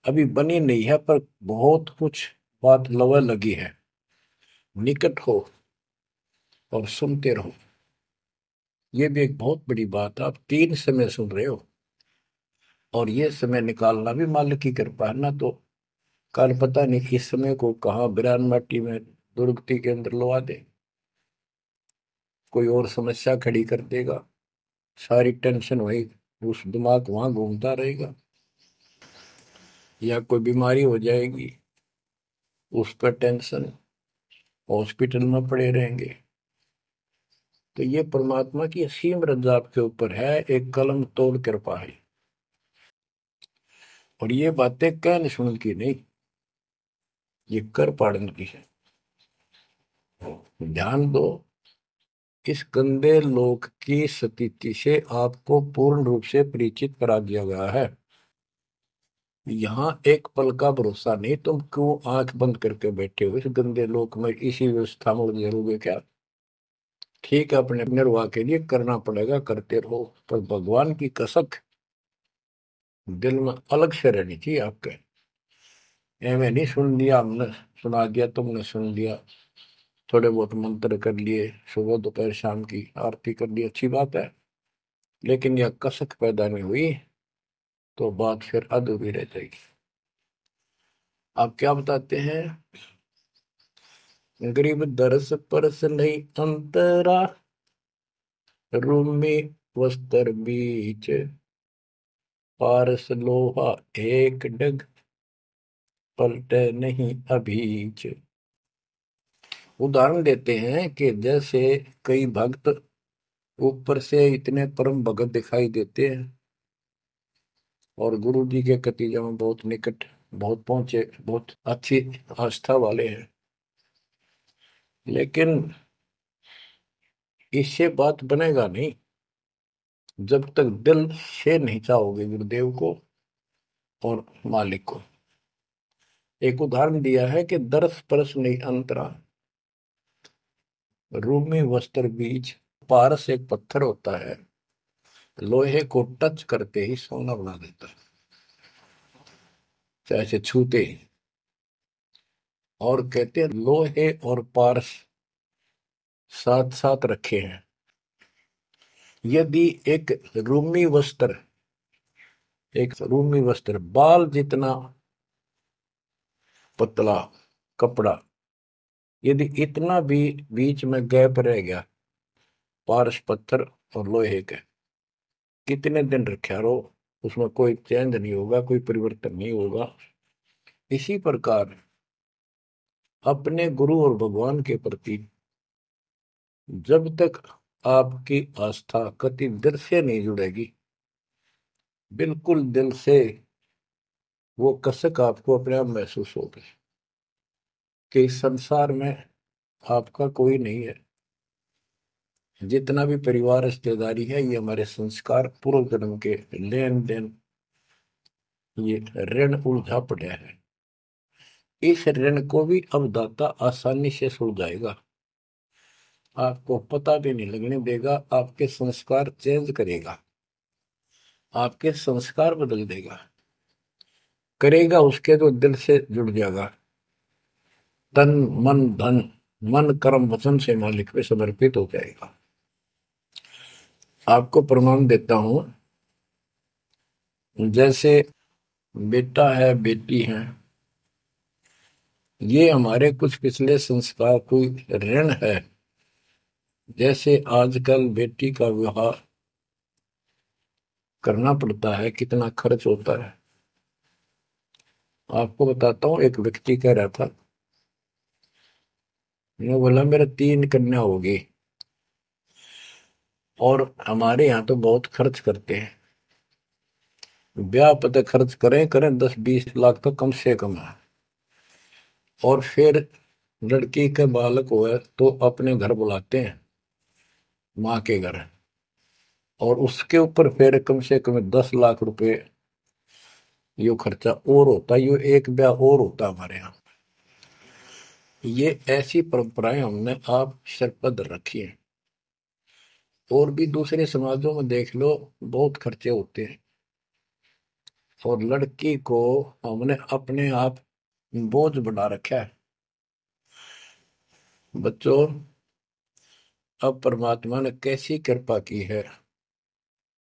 अभी बनी नहीं है, पर बहुत कुछ बात लवा लगी है। निकट हो और सुनते रहो। ये भी एक बहुत बड़ी बात है। आप 3 समय सुन रहे हो, और ये समय निकालना भी मालिक की कृपा है ना। तो कल पता नहीं इस समय को कहाँ बिरान माटी में दुर्गति के अंदर लवा दे, कोई और समस्या खड़ी कर देगा, सारी टेंशन वही उस दिमाग वहां घूमता रहेगा, या कोई बीमारी हो जाएगी उस पर टेंशन, हॉस्पिटल में पड़े रहेंगे। तो ये परमात्मा की असीम रजा आपके ऊपर है, एक कलम तोड़ कृपा है। और ये बातें कहने सुन की नहीं, ये कर पाड़न की है। ध्यान दो, इस गंदे लोक की स्थिति से आपको पूर्ण रूप से परिचित करा दिया गया है। यहाँ एक पल का भरोसा नहीं, तुम क्यों आंख बंद करके बैठे हो इस गंदे लोक में, इसी व्यवस्था में उलझे रहोगे क्या? ठीक है, अपने निर्वाह के लिए करना पड़ेगा, करते रहो, पर भगवान की कसक दिल में अलग से रहनी चाहिए आपके। एवं नहीं सुन लिया हमने, सुना दिया तुमने, सुन लिया, थोड़े बहुत मंत्र कर लिए, सुबह दोपहर शाम की आरती कर ली, अच्छी बात है, लेकिन यह कसक पैदा नहीं हुई तो बात फिर अधूरी रह जाएगी। आप क्या बताते हैं? गरीब दरस परस नहीं अंतरा, रूमी वस्त्र बीच, पारस लोहा एक डग, पलटे नहीं अभीच। उदाहरण देते हैं कि जैसे कई भक्त ऊपर से इतने परम भगत दिखाई देते हैं और गुरु जी के कतीजा में बहुत निकट, बहुत पहुंचे, बहुत अच्छी आस्था वाले हैं, लेकिन इससे बात बनेगा नहीं जब तक दिल से नहीं चाहोगे गुरुदेव को और मालिक को। एक उदाहरण दिया है कि दरस परस नहीं अंतरा, रूमी वस्त्र बीज। पारस एक पत्थर होता है, लोहे को टच करते ही सोना बना देता है, चाहे से छूते ही। और कहते हैं लोहे और पारस साथ साथ रखे हैं। यदि एक रूमी वस्त्र बाल जितना पतला कपड़ा, यदि इतना भी बीच में गैप रह गया पारस पत्थर और लोहे के, कितने दिन रखे रहो, उसमें कोई चेंज नहीं होगा, कोई परिवर्तन नहीं होगा। इसी प्रकार अपने गुरु और भगवान के प्रति जब तक आपकी आस्था कति दिल से नहीं जुड़ेगी, बिल्कुल दिल से, वो कसक आपको अपने आप महसूस होगी कि इस संसार में आपका कोई नहीं है। जितना भी परिवार रिश्तेदारी है, ये हमारे संस्कार पूर्व जन्म के लेन देन, ये ऋण उलझा पड़ा है। इस ऋण को भी अब दाता आसानी से सुलझाएगा, आपको पता भी नहीं लगने देगा, आपके संस्कार चेंज करेगा। आपके संस्कार बदल देगा। करेगा उसके तो दिल से जुड़ जाएगा। तन मन धन, मन कर्म वचन से मालिक पे समर्पित हो जाएगा। आपको प्रमाण देता हूं, जैसे बेटा है बेटी है, ये हमारे कुछ पिछले संस्कार कोई ऋण है। जैसे आजकल बेटी का विवाह करना पड़ता है, कितना खर्च होता है। आपको बताता हूँ, एक व्यक्ति कह रहा था, मैं बोला मेरा 3 कन्या होगी और हमारे यहाँ तो बहुत खर्च करते हैं, ब्याह पता खर्च करें करें 10-20 लाख तो कम से कम है। और फिर लड़की के बालक हुए तो अपने घर बुलाते हैं, माँ के घर, और उसके ऊपर फिर कम से कम 10 लाख रुपए यो खर्चा और होता है। यो एक ब्याह और होता है हमारे यहाँ। ये ऐसी परंपराएं हमने आप सिर पर धर रखी है। और भी दूसरे समाजों में देख लो, बहुत खर्चे होते हैं, और लड़की को हमने अपने आप बोझ बना रखा है। बच्चों, अब परमात्मा ने कैसी कृपा की है,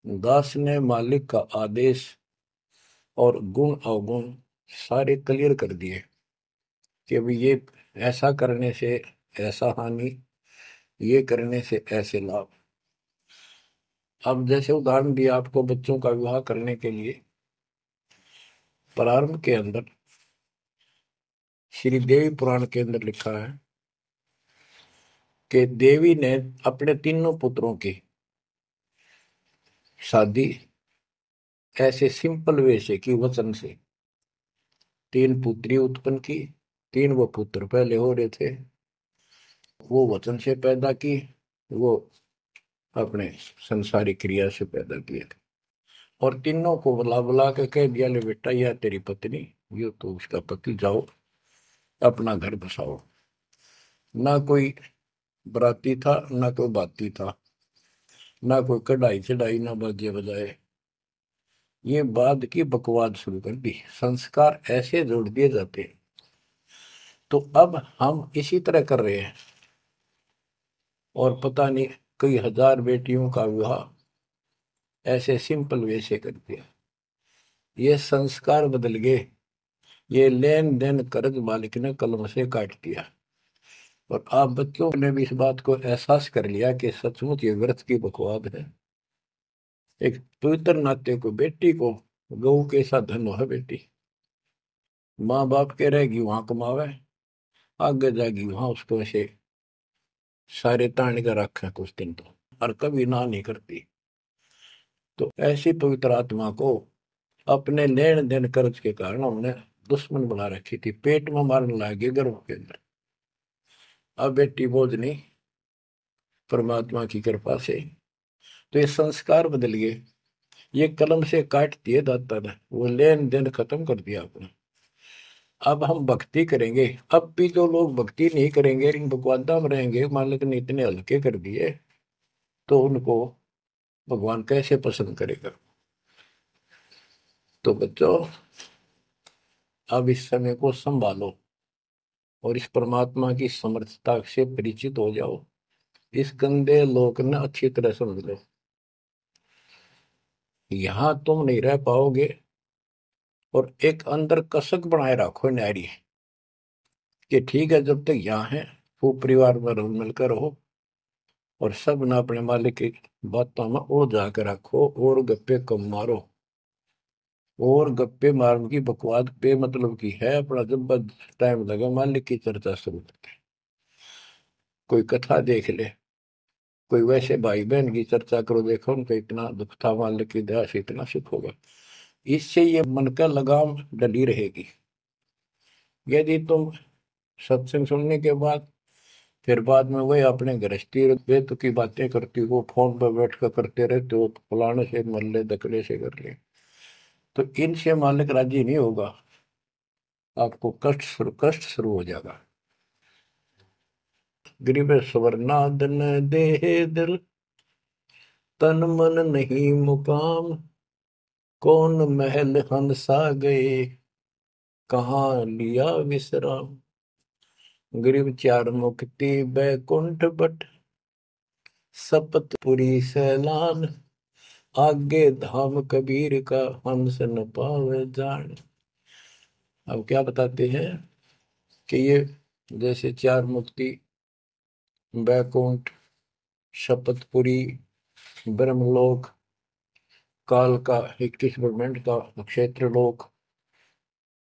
दास ने मालिक का आदेश और गुण अवगुण सारे क्लियर कर दिए कि अभी ये ऐसा करने से ऐसा हानि, ये करने से ऐसे लाभ। अब जैसे उदाहरण दिया आपको बच्चों का विवाह करने के लिए, प्रारंभ के अंदर श्री देवी पुराण के अंदर लिखा है कि देवी ने अपने तीनों पुत्रों की शादी ऐसे सिंपल वे से की, वचन से। 3 पुत्री उत्पन्न की, 3 वो पुत्र पहले हो रहे थे, वो वचन से पैदा की, वो अपने संसारी क्रिया से पैदा किए थे। और तीनों को बुला बुला के कह दिया, ले बेटा यह तेरी पत्नी, ये तो उसका पति, जाओ अपना घर बसाओ। ना कोई बराती था, ना कोई बाती था, ना कोई कढ़ाई चढ़ाई, ना बाजे बजाए। ये बाद की बकवाद शुरू कर दी, संस्कार ऐसे जोड़ दिए जाते हैं। तो अब हम इसी तरह कर रहे हैं, और पता नहीं कई हजार बेटियों का विवाह ऐसे सिंपल वे से कर दिया। ये संस्कार बदल गए, ये लेन देन कर्ज मालिक ने कलम से काट दिया। और आप बच्चों ने भी इस बात को एहसास कर लिया कि सचमुच ये व्यर्थ की बकवाद है। एक पवित्र नाते को, बेटी को गऊ के साथ धन है बेटी, माँ बाप के रहेगी वहां कमावे, आगे जाएगी वहां उसको ऐसे सारे ताण कर रखे कुछ दिन तो, और कभी ना नहीं करती। तो ऐसी पवित्र आत्मा को अपने लेन देन कर्ज के कारण हमने दुश्मन बना रखी थी, पेट में मारने लगे गर्भ के अंदर। अब बेटी बोझ नहीं, परमात्मा की कृपा से तो ये संस्कार बदल गए। ये कलम से काट दिए दाता ने, वो लेन देन खत्म कर दिया आपने। अब हम भक्ति करेंगे। अब भी जो लोग भक्ति नहीं करेंगे, इन बकवादा में रहेंगे, मालिक ने इतने हल्के कर दिए, तो उनको भगवान कैसे पसंद करेगा। तो बच्चों, अब इस समय को संभालो और इस परमात्मा की समर्थता से परिचित हो जाओ। इस गंदे लोक ने अच्छी तरह समझ लो, यहां तुम नहीं रह पाओगे। और एक अंदर कसक बनाए रखो न्यारी, कि ठीक है जब तक यहाँ है वो परिवार में रल मिलकर रहो, और सब ना अपने मालिक की बातों में ओ जाकर रखो, और गप्पे कम मारो। और गप्पे मारने की बकवाद पे मतलब की है, अपना जब टाइम लगा मालिक की चर्चा शुरू करते हैं। कोई कथा देख ले, कोई वैसे भाई बहन की चर्चा करो, देखो उनका इतना दुख था, मालिक की दया से इतना सुख होगा। इससे ये मन का लगाम डली रहेगी। यदि तुम सत्संग सुनने के बाद फिर बाद में वही अपने गृहस्थी वेद की बातें करती हो, फोन पर बैठ कर करते रहते हो, फलाने से मर ले, दकले से कर ले, तो इनसे मालिक राजी नहीं होगा, आपको कष्ट शुरू हो जाएगा। गरीब स्वर्णादन देह दिल, तन मन नहीं मुकाम, कौन महल हंसा गए, कहाँ लिया विश्राम। गरीब चार मुक्ति बैकुंठ बट, सपतपुरी सैलान। आगे धाम कबीर का, हंस न पावे जान। अब क्या बताते हैं कि ये जैसे चार मुक्ति, बैकुंठ, शपथपुरी, ब्रह्मलोक, काल का 21 ब्रह्मांड का क्षेत्र लोक,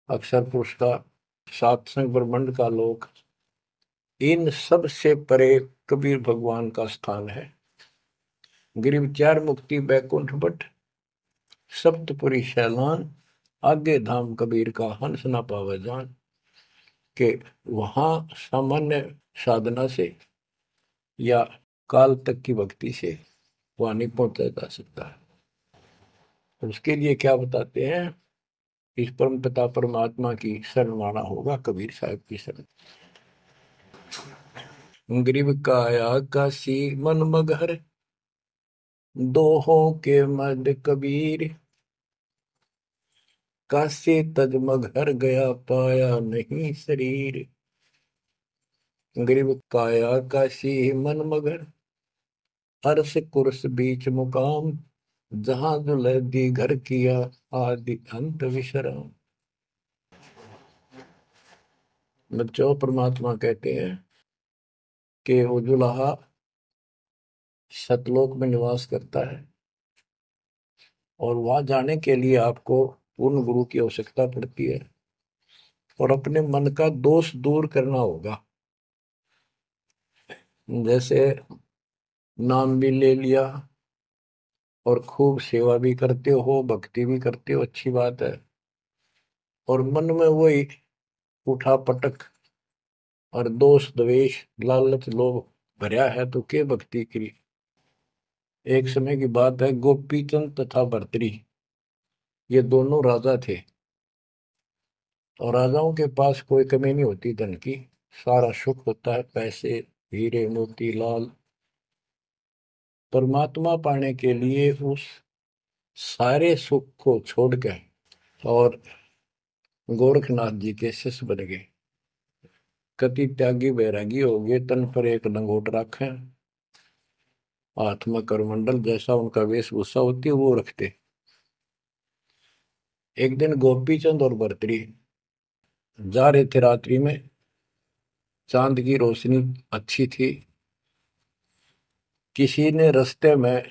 अक्षर पुरुष का सात संग ब्रह्मांड का लोक, इन सब से परे कबीर भगवान का स्थान है। गिरिव चार मुक्ति बैकुंठ बट, सप्तपुरी शैलान। आगे धाम कबीर का, हंस ना पावे जान। के वहां सामान्य साधना से या काल तक की भक्ति से वहां नहीं पहुंचा जा सकता है। तो उसके लिए क्या बताते हैं, इस परम पिता परमात्मा की शरण माना होगा, कबीर साहब की शरण। गरीब काया काशी मन मगहर, दोहों के मद कबीर। काशी तज मगहर गया, पाया नहीं शरीर। गरीब काया काशी मन मगर, अर्श कुर्स बीच मुकाम। जहां जुलैदी घर किया, आदि अंत विश्राम। बच्चों, परमात्मा कहते हैं कि वो जुलाहा सतलोक में निवास करता है, और वहां जाने के लिए आपको पूर्ण गुरु की आवश्यकता पड़ती है, और अपने मन का दोष दूर करना होगा। जैसे नाम भी ले लिया और खूब सेवा भी करते हो, भक्ति भी करते हो, अच्छी बात है, और मन में वही उठा पटक और दोष द्वेष लालच लोभ भरा है, तो के भक्ति करी। एक समय की बात है, गोपीचंद तथा भर्तरी ये दोनों राजा थे, और राजाओं के पास कोई कमी नहीं होती धन की, सारा सुख होता है, पैसे हीरे मोती लाल। परमात्मा पाने के लिए उस सारे सुख को छोड़कर और गोरखनाथ जी के शिष्य बन गए। कति त्यागी बैरागी हो गए, तन पर एक लंगोट रखे, हाथ में करमंडल, जैसा उनका वेशभूषा होती है वो रखते। एक दिन गोपीचंद और भर्तरी जा रहे थे रात्रि में, चांद की रोशनी अच्छी थी। किसी ने रास्ते में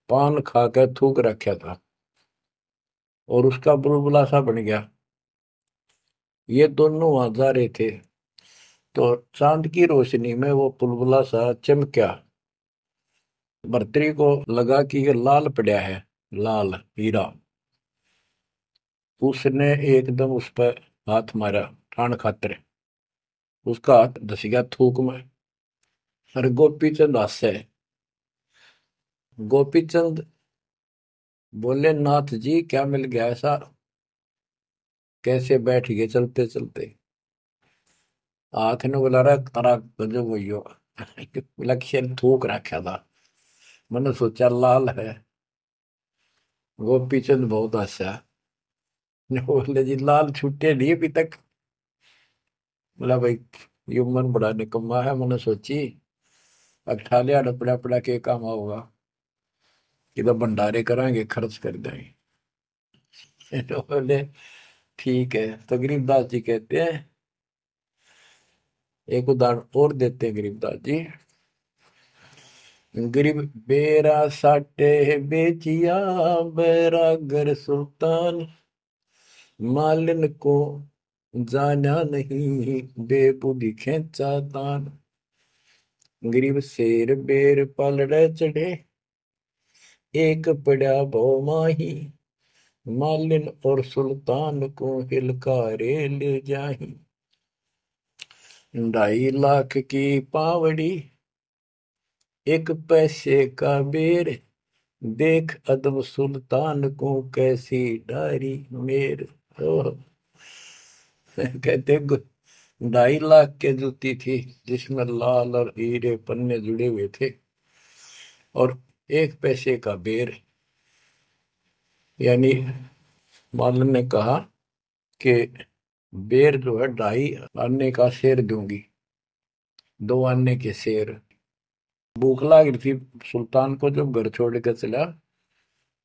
पान खाकर थूक रखा था और उसका बुलबुला सा बन गया। ये दोनों वहां जा रहे थे, तो चांद की रोशनी में वो बुलबुला सा चमका। भर्तरी को लगा कि ये लाल पड़ा है, लाल हीरा। उसने एकदम उस पर हाथ मारा ठाण खातर, उसका हाथ धस गया थूक में। अरे गोपीचंद हंसे। गोपीचंद बोले, नाथ जी क्या मिल गया ऐसा, कैसे बैठ गए चलते चलते। हाथ ने बुला रहा तारा गजब हो लक्ष्य थूक रखा था, मैंने सोचा लाल है। गोपीचंद बहुत हंसा, बोले जी लाल छूटे नहीं अभी तक। बोला भाई ये मन बड़ा निकम्मा है, मैंने सोची अब ठा लिया डपड़ा पड़ा के काम होगा, कि तो भंडारे कराएंगे खर्च कर देंगे। तो बोले ठीक है। तो गरीबदास जी कहते हैं, एक उदाहरण और देते हैं गरीबदास जी। गरीब बेरा साटे बेचिया, बैरागर सुल्तान। मालिन को जाना नहीं, बेबुद्धि खेचा तान। गरीब शेर बेर पलड़े चढ़े, एक पड़ा भो माही। मालिन और सुल्तान को हिलकारे ले जाही। 2.5 लाख की पावड़ी, एक पैसे का बेर। देख अदब सुल्तान को कैसी डारी मेर। ओह, कहते 2.5 लाख के जूती थी, जिसमें लाल और हीरे पन्ने जुड़े हुए थे, और 1 पैसे का बेर, यानी मालन ने कहा कि बेर जो है 2.5 आने का शेर दूंगी, 2 आने के शेर। भूख लग रही थी सुल्तान को, जब घर छोड़ कर चला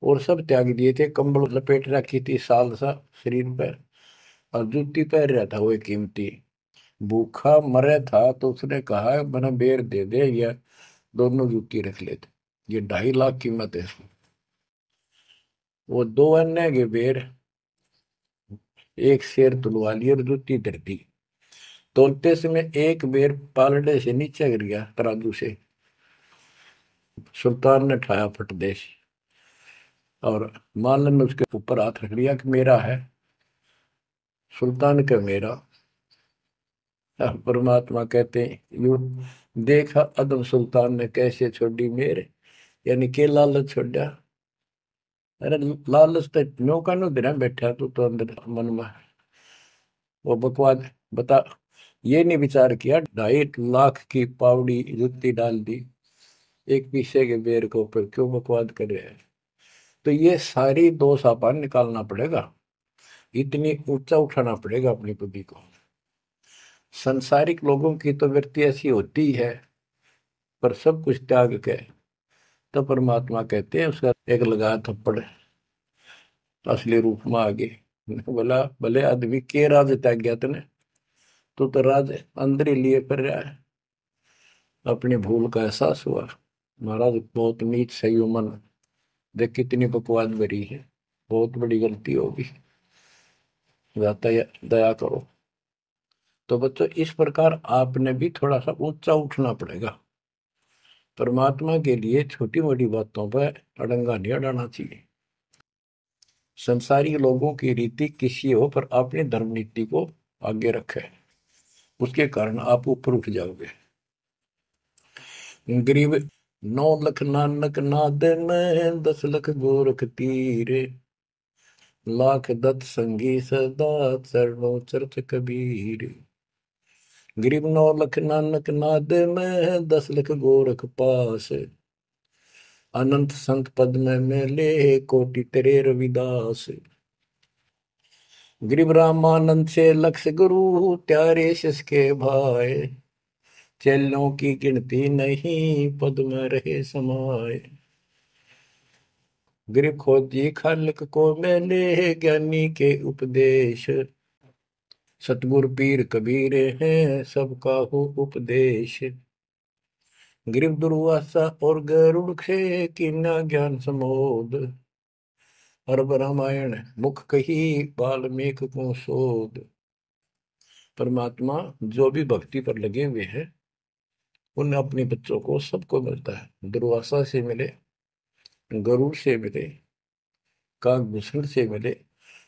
और सब त्याग दिए थे, कंबल लपेट रखी थी साल सा शरीर पर, और जूती पहन रहा था वो कीमती। भूखा मरे था तो उसने कहा मैंने बेर दे दे, या दोनों जूती रख लेते, ये 2.5 लाख कीमत है। वो 2 अन्य के बेर, एक शेर तुलवा ली और जूती धरती। तोलते समय एक बेर पालड़े से नीचे गिर गया तराजू से। सुल्तान ने ठाया फटदेश, और मालन ने उसके ऊपर हाथ रख लिया कि मेरा है। सुल्तान का मेरा। परमात्मा कहते हैं यू देखा अदम सुल्तान ने कैसे छोड़ी मेरे, यानी के लालच छोड़ा। अरे लालच तो नो का नो दिन बैठा तू तो अंदर मन में, वो बकवाद बता। ये नहीं विचार किया 2.5 लाख की पावड़ी जुत्ती डाल दी एक पीछे के बेर के ऊपर, क्यों बकवाद कर रहे हैं। तो ये सारी दोष अपन निकालना पड़ेगा, इतनी ऊंचा उठाना पड़ेगा अपनी बुद्धि को। संसारिक लोगों की तो वृत्ति ऐसी होती है, पर सब कुछ त्याग के तो परमात्मा कहते हैं उसका एक लगा थप्पड़ असली रूप में आ गए। बोला भले आदमी के राज त्याग गया तने, तो राज अंदर ही लिए कर रहा है। अपनी भूल का एहसास हुआ, महाराज बहुत नीच सही मन, देख कितनी बकवाद भरी है, बहुत बड़ी गलती होगी, जाता दया करो। तो बच्चों इस प्रकार आपने भी थोड़ा सा ऊंचा उठना पड़ेगा। परमात्मा के लिए छोटी मोटी बातों पर अड़ंगा नहीं अड़ाना चाहिए। संसारी लोगों की रीति किसी हो, पर अपनी धर्म नीति को आगे रखे, उसके कारण आप ऊपर उठ जाओगे। गरीब 9 लाख नानक नाद में 10 लाख गोरख तीरे, लाख दत्त संगी सदा चरणों चरत कबीर। गरीब 9 लाख नानक नाद में 10 लाख गोरख पास, अनंत संत पद में मिले कोटि तेरे रविदास। गरीब रामानंद से लक्ष गुरु त्यारे शिष के भाई, चेलों की गिनती नहीं पद में रहे समाये। गरीब खोजी खालक को मिले ज्ञानी के उपदेश, सतगुरु पीर कबीर हैं सबका हो उपदेश। गरीब दुर्वासा और गरुड़ खे कीना ज्ञान समोद, अरब रामायण मुख कही वाल्मीकि को शोध। परमात्मा जो भी भक्ति पर लगे हुए हैं उन अपने बच्चों को सबको मिलता है। दुर्वासा से मिले, गरुड़ से मिले, काकभूषण से मिले,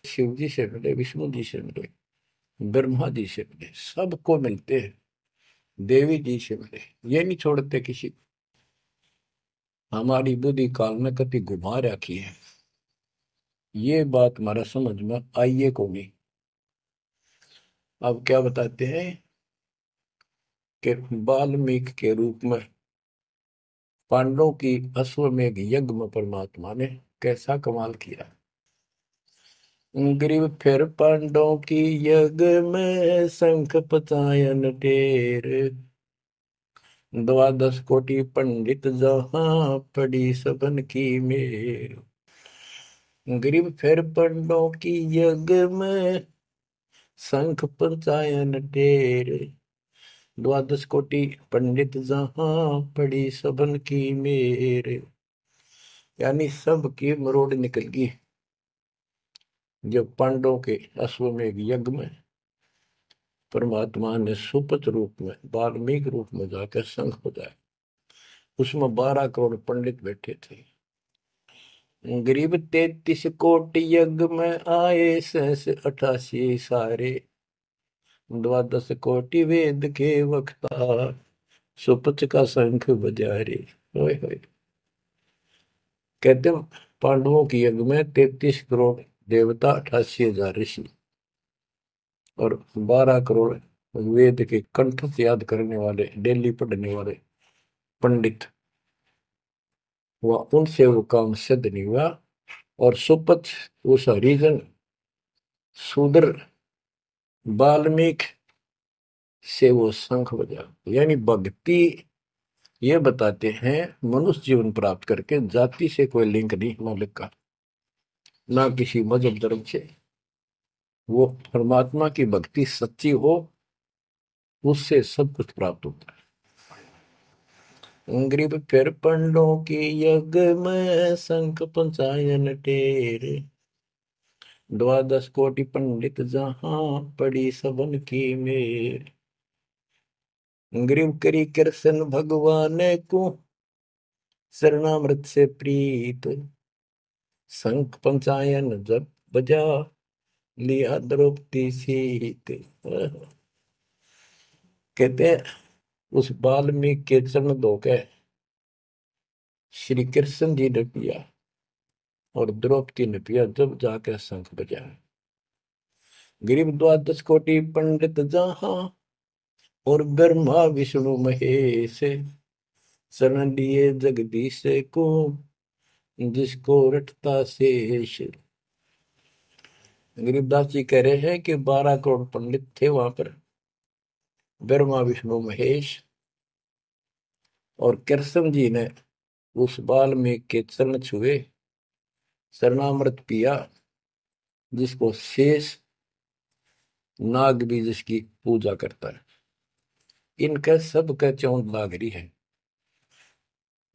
शिव जी से मिले, विष्णु जी से मिले, ब्रह्मा जी से मिले, सबको मिलते हैं। देवी जी से मिले, ये नहीं छोड़ते किसी को। हमारी बुद्धि काल में कति घुमा रखी है, ये बात हमारा समझ में आइए को नहीं। अब क्या बताते हैं कि वाल्मीकि के रूप में पांडवों की अश्वमेध यज्ञ में परमात्मा ने कैसा कमाल किया। गरीब फिर पांडवों की यज्ञ में शंख पचायन टेर, 12 कोटि पंडित जहां पड़ी सबन की मेर। गरीब फिर पांडवों की यज्ञ में शंख पचायन टेर, 12 कोटि पंडित जहां पड़ी सबन की मेर। यानी सबकी मरोड़ निकल गई जब पांडवों के अश्वमेध यज्ञ में परमात्मा ने सुपत रूप में वाल्मीकि रूप में जाकर शंख बजाया। उसमें 12 करोड़ पंडित बैठे थे। गरीब 33 कोटि यज्ञ में आए सहस 88 सारे, 12 कोटि वेद के वक्ता सुपच का शंख बजारे। होए होए। कहते हैं पांडवों की यज्ञ में 33 करोड़ देवता, 88,000 ऋषि और 12 करोड़ वेद के कंठ से याद करने वाले, डेली पढ़ने वाले पंडित। वह उनसे वो काम सिद्ध नहीं हुआ। और सुपथ उस हरिजन शूद्र वाल्मीकि से वो शंख बजा, यानी भक्ति ये बताते हैं मनुष्य जीवन प्राप्त करके जाति से कोई लिंक नहीं मालिक का, ना किसी मजहब धर्म से। वो परमात्मा की भक्ति सच्ची हो, उससे सब कुछ प्राप्त होता है। ग्रीब फिर पंडों की यज्ञ में शंख पंचायन टेर, द्वादश कोटि पंडित जहां पड़ी सबन की मेर। ग्रीव करी कृष्ण भगवान को शरणामृत से प्रीत, शंख पंचायन जब बजा लिया द्रौपदी सीत। कहते हैं उस वाल्मीकि के चरण धोके श्री कृष्ण जी ने पिया और द्रौपदी ने पिया, जब जाके शंख बजा। गरीब द्वादश कोटि पंडित जहां और ब्रह्मा विष्णु महेश, शरण लिए जगदीश को जिसको रटता शेष। गरीबदास जी कह रहे हैं कि 12 करोड़ पंडित थे वहां पर, ब्रह्मा विष्णु महेश, और कृष्ण जी ने उस वाल्मीकि के चरण छुए, शरणामृत पिया, जिसको शेष नाग भी जिसकी पूजा करता है। इनका सबका चौंध लाग रही है।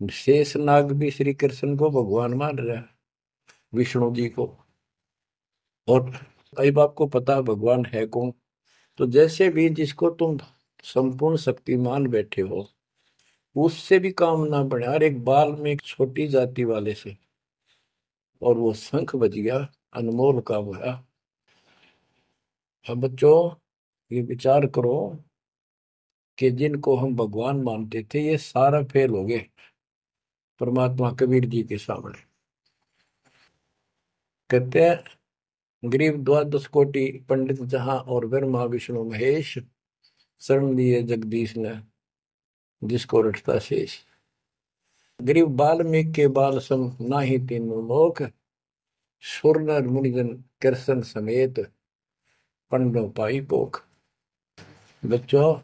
शेष नाग भी श्री कृष्ण को भगवान मान रहा है, विष्णु जी को। और अब आपको पता भगवान है कौन, तो जैसे भी जिसको तुम संपूर्ण शक्तिमान बैठे हो, उससे भी काम ना बढ़े। और एक बाल में एक छोटी जाति वाले से, और वो शंख बज गया, अनमोल काम हुआ। अब बच्चों ये विचार करो कि जिनको हम भगवान मानते थे, ये सारा फेल हो गए परमात्मा कबीर जी के सामने। कहते हैं गरीब द्वादश कोटि पंडित जहां और ब्रह्मा विष्णु महेश, शरण लिए जगदीश ने जिसको रटता शेष। गरीब वाल्मीकि के बाल सम नाही तीनों लोक, सुर नर मुनिजन कृष्ण समेत पंडो पाई पोख। बच्चों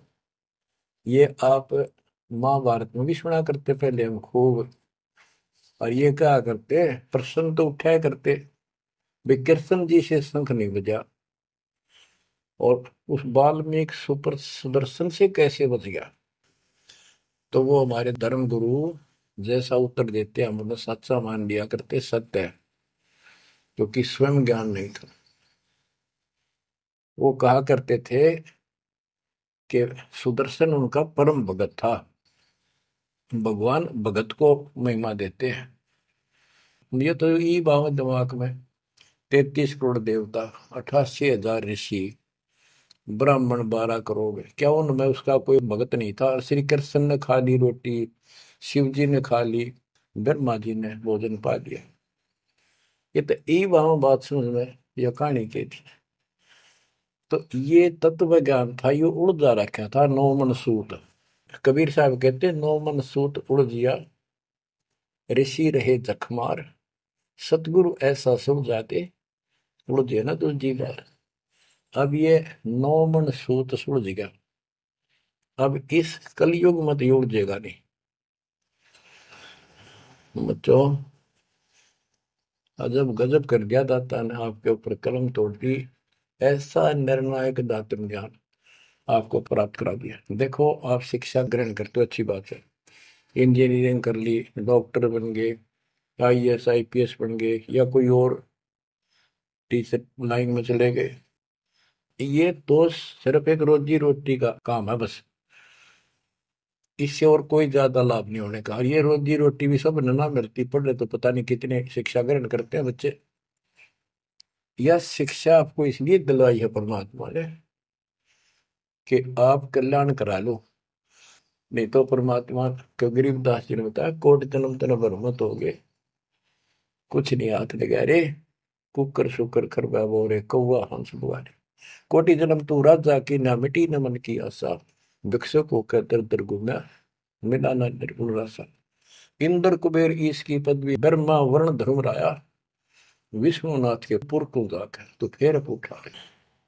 ये आप महाभारत में भी सुना करते पहले हम खूब, और ये क्या करते प्रश्न तो उठाया करते, वे कृष्ण जी से शंख नहीं बजा और उस वाल्मीकि सुपर सुदर्शन से कैसे बच गया। तो वो हमारे धर्म गुरु जैसा उत्तर देते हम उन्हें सच्चा मान लिया करते, सत्य है, क्योंकि स्वयं ज्ञान नहीं था। वो कहा करते थे कि सुदर्शन उनका परम भगत था। भगवान भगत को महिमा देते हैं। ये तो ये बात दिमाग में, 33 करोड़ देवता, 88,000 ऋषि, ब्राह्मण 12 करोड़, क्या उनमें उसका कोई भगत नहीं था। श्री कृष्ण ने खा ली रोटी, शिव जी ने खा ली, ब्रह्मा जी ने भोजन पा लिया। ये तो यही वहां बात समझ में यह कहानी की थी। तो ये तत्व ज्ञान था, ये उड़ जा रखा था नौ मन सूत। कबीर साहब कहते नौ मन सूत उड़ जिया, ऋषि रहे जखमार, सतगुरु ऐसा सब जाते उड़ जे ना दूजी बार। अब ये नौ मन सूत सुड़ गया, अब इस कलयुग मत युग जेगा नहीं। बच्चों अजब गजब कर दिया दाता ने आपके ऊपर कलम तोड़ दी, ऐसा निर्णायक दातन ज्ञान आपको प्राप्त करा दिया। देखो आप शिक्षा ग्रहण करते हो, अच्छी बात है, इंजीनियरिंग कर ली, डॉक्टर बन गए, IAS IPS बन गए, या कोई और टीचर लाइन में चले गए। ये तो सिर्फ एक रोजी रोटी का काम है बस, इससे और कोई ज्यादा लाभ नहीं होने का। और ये रोजी रोटी भी सब ना मिलती, पढ़ रहे तो पता नहीं कितने शिक्षा ग्रहण करते हैं बच्चे। यह शिक्षा आपको इसलिए दिलवाई है परमात्मा ने कि आप कल्याण करा लो, नहीं तो परमात्मा के गरीबदास जी ने बताया कोट जन्म तन भर मत हो गए, कुछ नहीं हाथ लगा रे, कुकर शुकर खरबा बोरे कौआ हंस बुआरे। कोटि जन्म तू राजा की ना मिटी न मन की आशा, भिक्षुक होकर दर दर घूमा मिला ना निर्गुण रासा। इंद्र कुबेर ईश की पदवी, ब्रह्मा वर्ण धर्म राया, विश्वनाथ के पुर को जाकर तो फिर उठा।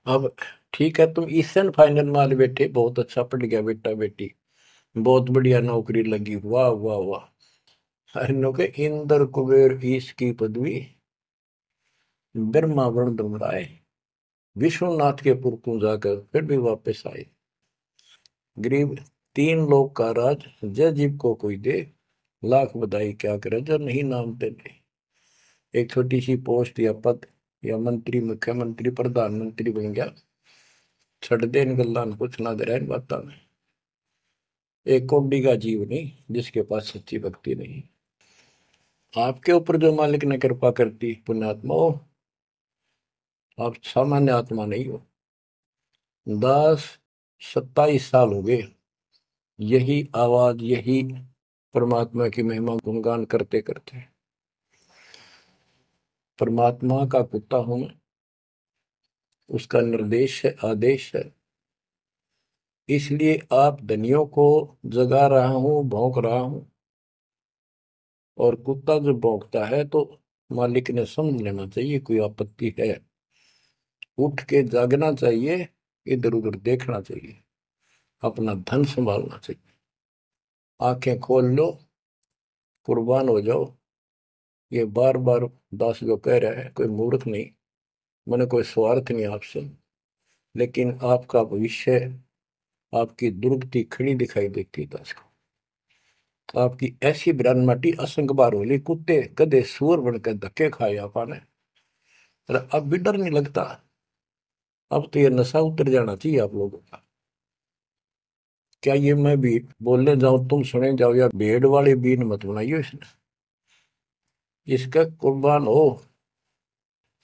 अब ठीक है, तुम ईसन फाइनल माल बैठे, बहुत अच्छा पढ़ गया बेटा बेटी, बहुत बढ़िया नौकरी लगी, वाह वाह वाह। अरे के इंद्र कुबेर ईश की पदवी ब्रह्मा वर्ण दुमराए, विश्वनाथ के पुर को जाकर फिर भी वापस आए। गरीब तीन लोग का राज, जय जीव को कोई दे, लाख बधाई क्या करे जो नहीं नाम देने। एक छोटी सी पोस्ट या पद या मंत्री, मुख्यमंत्री, प्रधानमंत्री बन गया, छड़ दे इन गल्ला कुछ ना दे रहा इन बातों में। एक कौड़ी का जीव नहीं जिसके पास सच्ची भक्ति नहीं। आपके ऊपर जो मालिक ने कृपा करती पुण्यात्मा हो, आप सामान्य आत्मा नहीं हो। 10-27 साल हो गए यही आवाज, यही परमात्मा की महिमा गुणगान करते करते। परमात्मा का कुत्ता हूं मैं, उसका निर्देश है, आदेश है, इसलिए आप धनियों को जगा रहा हूं, भौंक रहा हूं। और कुत्ता जब भौंकता है तो मालिक ने समझ लेना चाहिए कोई आपत्ति है, उठ के जागना चाहिए, इधर उधर देखना चाहिए, अपना धन संभालना चाहिए। आंखें खोल लो, कुर्बान हो जाओ। ये बार बार दास जो कह रहा है, कोई मूर्ख नहीं, मैंने कोई स्वार्थ नहीं आपसे, लेकिन आपका भविष्य, आपकी दुर्गति खड़ी दिखाई देती दास को। आपकी ऐसी ब्रान माटी असंग बार होली, कुत्ते गधे सुअर बनकर धक्के खाए आपने, अब भी डर नहीं लगता। अब तो ये नशा उतर जाना चाहिए आप लोगों का। क्या ये मैं भी बोलने जाऊं तुम सुने जाओ, या भेड़ वाले बीन मत बनाइयो इसने। इसका कुर्बान हो,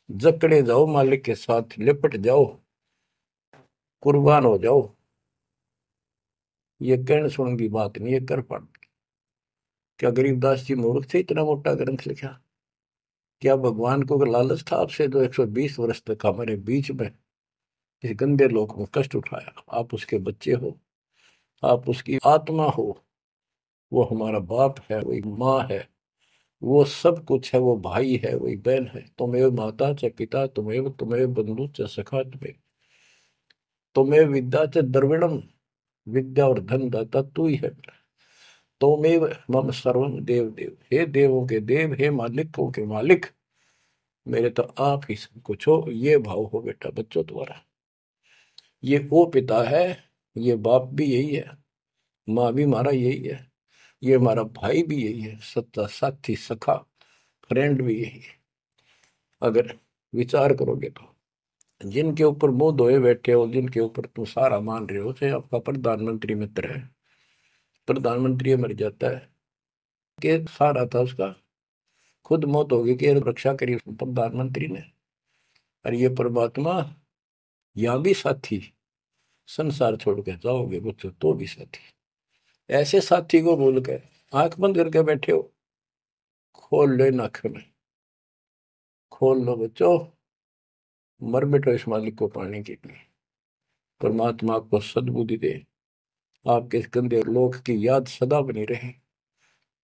जकड़े जाओ, मालिक के साथ लिपट जाओ, कुर्बान हो जाओ। ये कहने सुन की बात नहीं, ये कर पड़। क्या गरीबदास जी मूर्ख थे इतना मोटा ग्रंथ लिखा? क्या भगवान को लालच था आपसे जो 120 वर्ष तक हमारे बीच में इस गंदे लोक में कष्ट उठाया? आप उसके बच्चे हो, आप उसकी आत्मा हो, वो हमारा बाप है, वो एक माँ है, वो सब कुछ है, वो भाई है, वही बहन है। तुम्हें माता च पिता, तुम्हें बंधु च सखा, तुम्हें विद्या च द्रविणम, विद्या और धन दाता तू ही है। तुमेव मम सर्वम देव देव, हे देवों के देव, हे मालिकों के मालिक, मेरे तो आप ही सब कुछ हो। ये भाव हो बेटा बच्चों तुम्हारा। ये वो पिता है, ये बाप भी यही है, माँ भी हमारा यही है, ये हमारा भाई भी यही है, सच्चा साथी सखा फ्रेंड भी यही है। अगर विचार करोगे तो जिनके ऊपर मुंह धोए बैठे हो, जिनके ऊपर तुम सारा मान रहे हो, चाहे आपका प्रधानमंत्री मित्र है, प्रधानमंत्री मर जाता है कि सारा था उसका, खुद मौत होगी कि रक्षा करी प्रधानमंत्री ने। और ये परमात्मा यहाँ भी साथी, संसार छोड़ के जाओगे बच्चों तो भी साथी। ऐसे साथी को भूल के आंख बंद करके बैठे हो, खोल लो नाक में, खोल लो बच्चों, मर बैठो इस मालिक को पाने के लिए। परमात्मा आपको सद्बुद्धि दे, आपके इस गंदे लोक की याद सदा बनी रहे,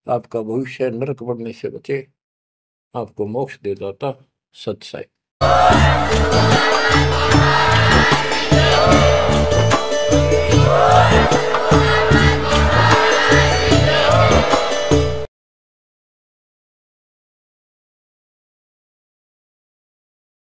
आपका भविष्य नरक बढ़ने से बचे, आपको मोक्ष दे दाता सत साई।